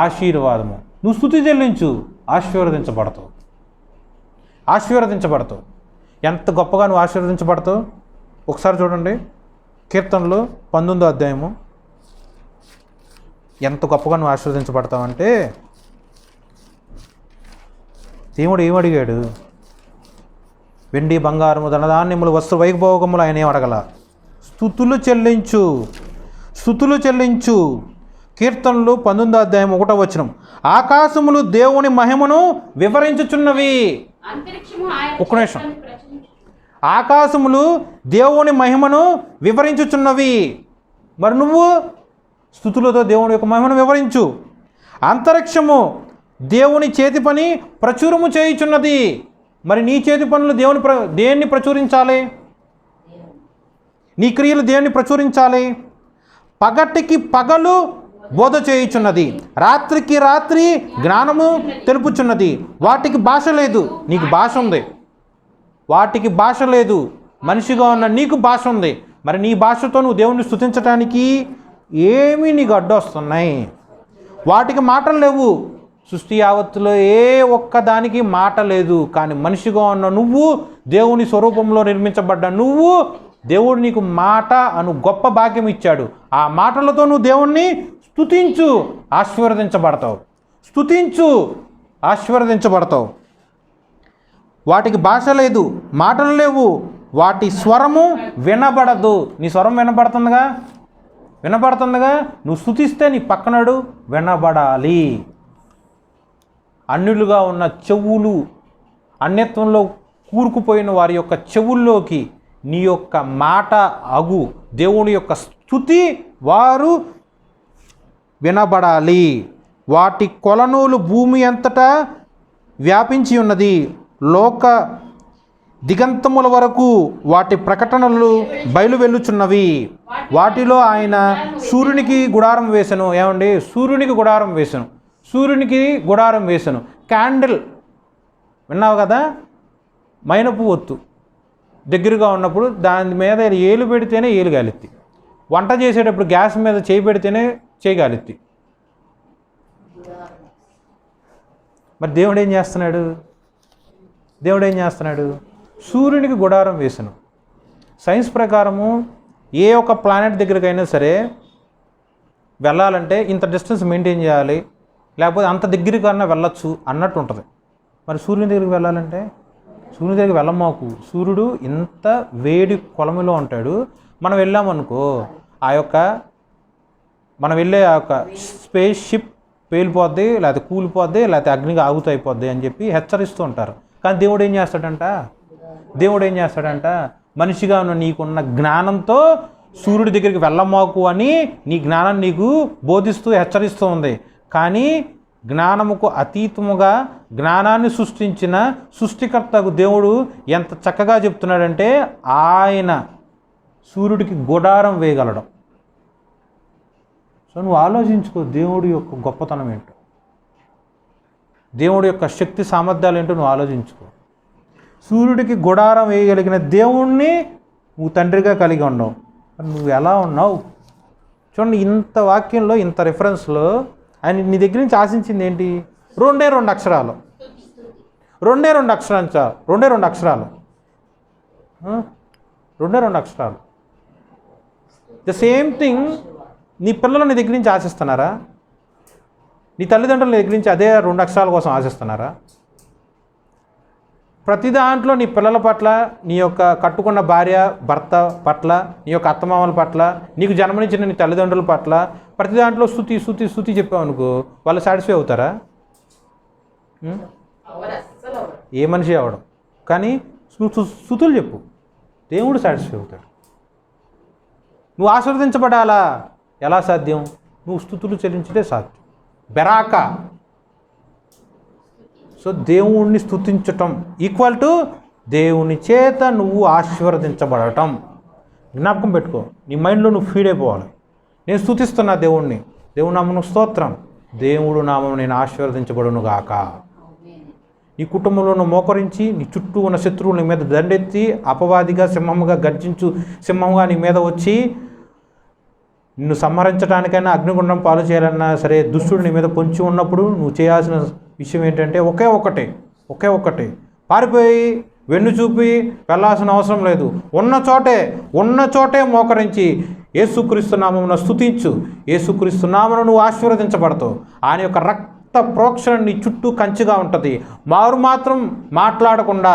ఆశీర్వాదము. నువ్వు స్తుతి చెల్లించు, ఆశీర్వదించబడతావు. ఎంత గొప్పగా నువ్వు ఆశీర్వదించబడతావు ఒకసారి చూడండి. కీర్తనలు 19వ అధ్యాయము. ఎంత గొప్పగా నువ్వు ఆశీర్వదించబడతావంటే, దేవుడు ఏమడిగాడు? వెండి బంగారము ధనధాన్యములు వస్త్ర వైభోగములు ఆయన ఏం అడగల? స్తుతులు చెల్లించు. కీర్తనలు 19వ అధ్యాయం 1వ వచనం, ఆకాశములు దేవుని మహిమను వివరించుచున్నవి. ఒక్క నిమిషం. ఆకాశములు దేవుని మహిమను వివరించుచున్నవి. మరి నువ్వు స్తుతులతో దేవుని యొక్క మహిమను వివరించు. అంతరిక్షము దేవుని చేతి పని ప్రచురము చేయుచున్నది. మరి నీ చేతి పనులు దేన్ని ప్రచురించాలి? నీ క్రియలు దేన్ని ప్రచురించాలి? పగటికి పగలు బోధ చేయుచున్నది, రాత్రికి రాత్రి జ్ఞానము తెలుపుచున్నది. వాటికి భాష లేదు, నీకు భాష ఉంది. వాటికి భాష లేదు, మనిషిగా ఉన్న నీకు భాష ఉంది. మరి నీ భాషతో నువ్వు దేవుణ్ణి స్తుతించడానికి ఏమీ నీకు అడ్డొస్తున్నాయి? వాటికి మాటలు లేవు. సృష్టి యావత్తులో ఏ ఒక్కదానికి మాట లేదు. కానీ మనిషిగా ఉన్న నువ్వు, దేవుని స్వరూపంలో నిర్మించబడ్డ నువ్వు, దేవుడు నీకు మాట అను గొప్ప భాగ్యం ఇచ్చాడు. ఆ మాటలతో నువ్వు దేవుణ్ణి స్తుతించు, ఆశీర్వదించబడతావు. వాటికి భాష లేదు, మాటలు లేవు, వాటి స్వరము వినబడదు. నీ స్వరం వినబడుతుందిగా. నువ్వు స్తుతిస్తే నీ పక్కనడు వినబడాలి. అన్యులుగా ఉన్న చెవులు, అన్యత్వంలో కూరుకుపోయిన వారి యొక్క చెవుల్లోకి నీ యొక్క మాట అగు దేవుని యొక్క స్తుతి వారు వినబడాలి. వాటి కొలనూలు భూమి అంతటా వ్యాపించి ఉన్నది. లోక దిగంతముల వరకు వాటి ప్రకటనలు బయలు వెళ్ళుచున్నవి. వాటిలో ఆయన సూర్యునికి గుడారం వేసెను. ఏమండి? సూర్యునికి గుడారం వేసెను. క్యాండిల్ విన్నావు కదా? మైనపు ఒత్తు దగ్గరగా ఉన్నప్పుడు దాని మీద ఏలు పెడితేనే ఏలు గాలిత్తి. వంట చేసేటప్పుడు గ్యాస్ మీద చేయి పెడితేనే చేయి గాలిత్తి. మరి దేవుడు ఏం చేస్తున్నాడు? సూర్యునికి గుడారం వేసెను. సైన్స్ ప్రకారము ఏ ఒక్క ప్లానెట్ దగ్గరికైనా సరే వెళ్ళాలంటే ఇంత డిస్టెన్స్ మెయింటైన్ చేయాలి, లేకపోతే అంత దగ్గరికన్నా వెళ్ళొచ్చు అన్నట్టు ఉంటుంది. మరి సూర్యుని దగ్గరికి వెళ్ళాలంటే సూర్యుని దగ్గరికి వెళ్ళమాకు. సూర్యుడు ఇంత వేడి కొలమిలో ఉంటాడు. మనం వెళ్ళామనుకో మనం వెళ్ళే ఆ యొక్క స్పేస్ షిప్ పేలిపోద్ది, లేకపోతే కూలిపోద్ది, లేకపోతే అగ్నిగా ఆగుతూ అయిపోద్ది అని చెప్పి హెచ్చరిస్తూ ఉంటారు. కానీ దేవుడు ఏం చేస్తాడంట? మనిషిగా ఉన్న నీకున్న జ్ఞానంతో సూర్యుడి దగ్గరికి వెళ్ళమాకు అని నీ జ్ఞానం నీకు బోధిస్తూ హెచ్చరిస్తూ ఉంది. కానీ జ్ఞానముకు అతీతముగా జ్ఞానాన్ని సృష్టించిన సృష్టికర్తకు దేవుడు ఎంత చక్కగా చెప్తున్నాడంటే, ఆయన సూర్యుడికి గుడారం వేయగలడం. సో నువ్వు ఆలోచించుకో, దేవుడి యొక్క గొప్పతనం ఏంటో, దేవుడి యొక్క శక్తి సామర్థ్యాలు ఏంటో నువ్వు ఆలోచించుకో. సూర్యుడికి గుడారం వేయగలిగిన దేవుణ్ణి నువ్వు తండ్రిగా కలిగి ఉన్నావు. నువ్వు ఎలా ఉన్నావు చూడండి. ఇంత వాక్యంలో, ఇంత రిఫరెన్స్లో ఆయన నీ దగ్గర నుంచి ఆశించింది ఏంటి? రెండే రెండు అక్షరాలు. ద సేమ్ థింగ్ నీ పిల్లలు నీ దగ్గర నుంచి ఆశిస్తున్నారా? నీ తల్లిదండ్రుల దగ్గర నుంచి అదే 2 అక్షరాల కోసం ఆశిస్తున్నారా? ప్రతి దాంట్లో నీ పిల్లల పట్ల, నీ యొక్క కట్టుకున్న భార్య భర్త పట్ల, నీ యొక్క అత్తమామల పట్ల, నీకు జన్మనిచ్చిన నీ తల్లిదండ్రుల పట్ల ప్రతి దాంట్లో స్తుతి చెప్పావు అనుకో, వాళ్ళు సాటిస్ఫై అవుతారా? ఏ మనిషి అవడం. కానీ స్తుతులు చెప్పు, దేవుడు సాటిస్ఫై అవుతాడు. నువ్వు ఆశీర్వదించబడాలా? ఎలా సాధ్యం? నువ్వు స్తుతులు చెల్లించితే సాధ్యం. బెరాకా. సో దేవుణ్ణి స్తుతించటం ఈక్వల్ టు దేవుని చేత నువ్వు ఆశీర్వదించబడటం. జ్ఞాపకం పెట్టుకో, నీ మైండ్లో నువ్వు ఫీడ్ అయిపోవాలి. నేను స్తుతిస్తున్నా దేవుణ్ణి, దేవుని నామమునకు స్తోత్రం, దేవుడు నామం నేను ఆశీర్వదించబడును గాక. నీ కుటుంబంలో నువ్వు మోకరించి, నీ చుట్టూ ఉన్న శత్రువులు నీ మీద దండెత్తి అపవాదిగా సింహముగా గర్జించు సింహంగా నీ మీద వచ్చి నిన్ను సంహరించడానికైనా అగ్నిగుండం పాలు చేయాలన్నా సరే దుష్టుడు నీ మీద పొంచి ఉన్నప్పుడు నువ్వు చేయాల్సిన విషయం ఏంటంటే ఒకే ఒక్కటే పారిపోయి వెన్ను చూపి వెళ్ళాల్సిన అవసరం లేదు. ఉన్న చోటే మోకరించి యేసుక్రీస్తు నామమున స్తుతించు. యేసుక్రీస్తు నామమున నువ్వు ఆశీర్వదించబడతావు. ఆయన యొక్క రక్త ప్రోక్షణ నీ చుట్టూ కంచిగా ఉంటుంది. మారు మాత్రం మాట్లాడకుండా,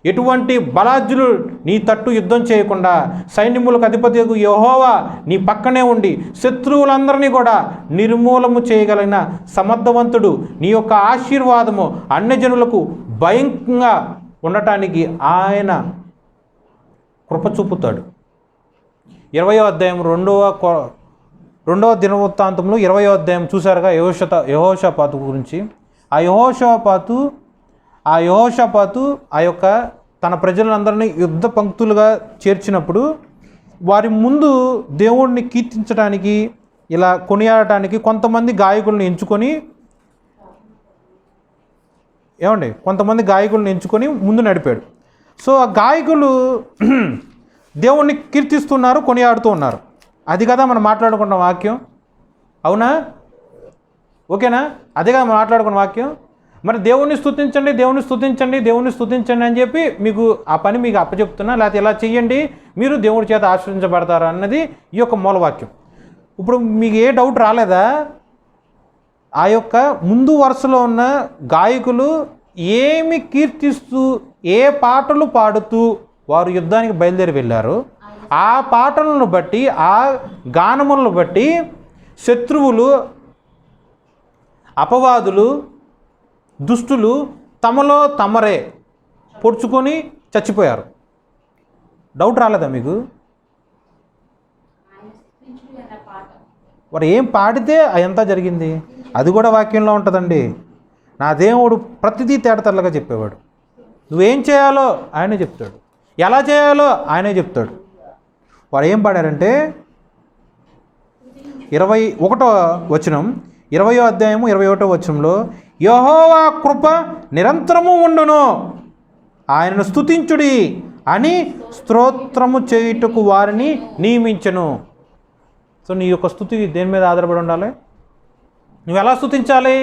ఎటువంటి బలాజ్యులు నీ తట్టు యుద్ధం చేయకుండా, సైన్యములకు అధిపతి యెహోవా నీ పక్కనే ఉండి శత్రువులందరినీ కూడా నిర్మూలము చేయగలిగిన సమర్థవంతుడు. నీ యొక్క ఆశీర్వాదము అన్యజనులకు భయంగా ఉండటానికి ఆయన కృప చూపుతాడు. 20వ అధ్యాయం 2వ దినవృత్తాంతంలో 20వ అధ్యాయం చూశారుగా యెహోషాపాతు గురించి. ఆ యెహోషాపాతు ఆ యొక్క తన ప్రజలందరినీ యుద్ధ పంక్తులుగా చేర్చినప్పుడు వారి ముందు దేవుణ్ణి కీర్తించడానికి, ఇలా కొనియాడటానికి కొంతమంది గాయకులను ఎంచుకొని ముందు నడిపాడు. సో ఆ గాయకులు దేవుణ్ణి కీర్తిస్తున్నారు, కొనియాడుతూ ఉన్నారు. అది కదా మనం మాట్లాడుకున్న వాక్యం. అవునా? ఓకేనా? అదే కదా మనం మాట్లాడుకున్న వాక్యం. మరి దేవుణ్ణి స్తుతించండి అని చెప్పి మీకు ఆ పని మీకు అప్పచెప్తున్నా, లేకపోతే ఇలా చెయ్యండి మీరు దేవుడి చేత ఆశీర్వదించబడతారు అన్నది ఈ యొక్క మూలవాక్యం. ఇప్పుడు మీకు ఏ డౌట్ రాలేదా? ఆ యొక్క ముందు వరుసలో ఉన్న గాయకులు ఏమి కీర్తిస్తూ, ఏ పాటలు పాడుతూ వారు యుద్ధానికి బయలుదేరి వెళ్ళారు, ఆ పాటలను బట్టి, ఆ గానములను బట్టి శత్రువులు, అపవాదులు, దుష్టులు తమలో తమరే పొడుచుకొని చచ్చిపోయారు. డౌట్ రాలేదా మీకు? వారు ఏం పాడితే అదంతా జరిగింది. అది కూడా వాక్యంలో ఉంటుందండి. నా దేవుడు ప్రతిదీ తేటతెల్లగా చెప్పేవాడు. నువ్వేం చేయాలో ఆయనే చెప్తాడు, ఎలా చేయాలో ఆయనే చెప్తాడు. వారు ఏం పాడారంటే 21వ వచనం, 20వ అధ్యాయము 21వ వచనంలో యెహోవా కృప నిరంతరము ఉండును, ఆయనను స్తుతించుడి అని స్తోత్రము చేయుటకు వారిని నియమించెను. సో నీ యొక్క స్తుతి దేని మీద ఆధారపడి ఉండాలి? నువ్వు ఎలా స్తుతించాలి?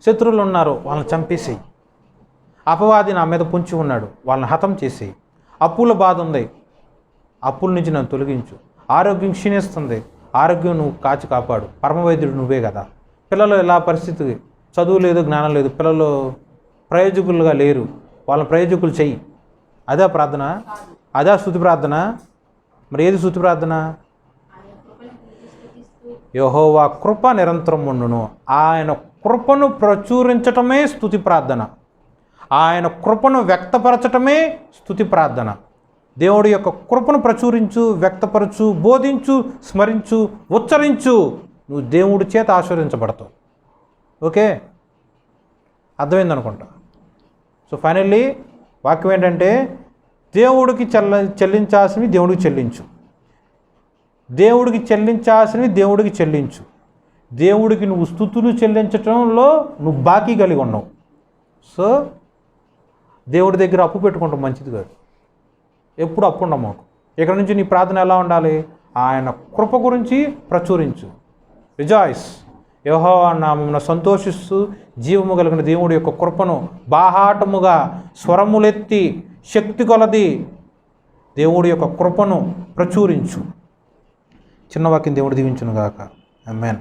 శత్రువులు ఉన్నారు, వాళ్ళని చంపేసేయి. అపవాది నా మీద పొంచి ఉన్నాడు, వాళ్ళని హతం చేసేయి. అప్పుల బాధ ఉంది, అప్పుల నుంచి నన్ను తొలగించు. ఆరోగ్యం క్షీణిస్తుంది, ఆరోగ్యం నువ్వు కాపాడు. పరమవైద్యుడు నువ్వే కదా. పిల్లలు ఎలా పరిస్థితి, చదువు లేదు, జ్ఞానం లేదు, పిల్లలు ప్రయోజకులుగా లేరు, వాళ్ళని ప్రయోజకులు చెయ్యి. అదే ప్రార్థన? అదే స్తుతి ప్రార్థన? మరి ఏది స్తుతి ప్రార్థన? యెహోవా కృప నిరంతరం ఉండును. ఆయన కృపను ప్రచురించటమే స్తుతి ప్రార్థన. ఆయన కృపను వ్యక్తపరచటమే స్తుతి ప్రార్థన. దేవుడి యొక్క కృపను ప్రచురించు, వ్యక్తపరచు, బోధించు, స్మరించు, ఉచ్చరించు. నువ్వు దేవుడి చేత ఆశీర్వదించబడతావు. ఓకే, అర్థమైందనుకుంటా. సో ఫైనల్లీ వాక్యం ఏంటంటే దేవుడికి చెల్లించాల్సినవి దేవుడికి చెల్లించు. దేవుడికి చెల్లించాల్సినవి దేవుడికి చెల్లించు. దేవుడికి నువ్వు స్తుతులు చెల్లించటంలో నువ్వు బాకీ కలిగి ఉన్నావు. సో దేవుడి దగ్గర అప్పు పెట్టుకుంటాం మంచిది కాదు. ఎప్పుడు అప్పు ఉండవు మాకు. ఇక్కడ నుంచి నీ ప్రార్థన ఎలా ఉండాలి? ఆయన కృప గురించి ప్రచురించు. రిజాయిస్, యెహోవా నామమున సంతోషిస్తూ జీవము కలిగిన దేవుడి యొక్క కృపను బాహాటముగా స్వరములెత్తి శక్తి కొలది దేవుడి యొక్క కృపను ప్రచురించు. చిన్న వాక్యం దేవుడు దీవించును గాక. ఆమేన్.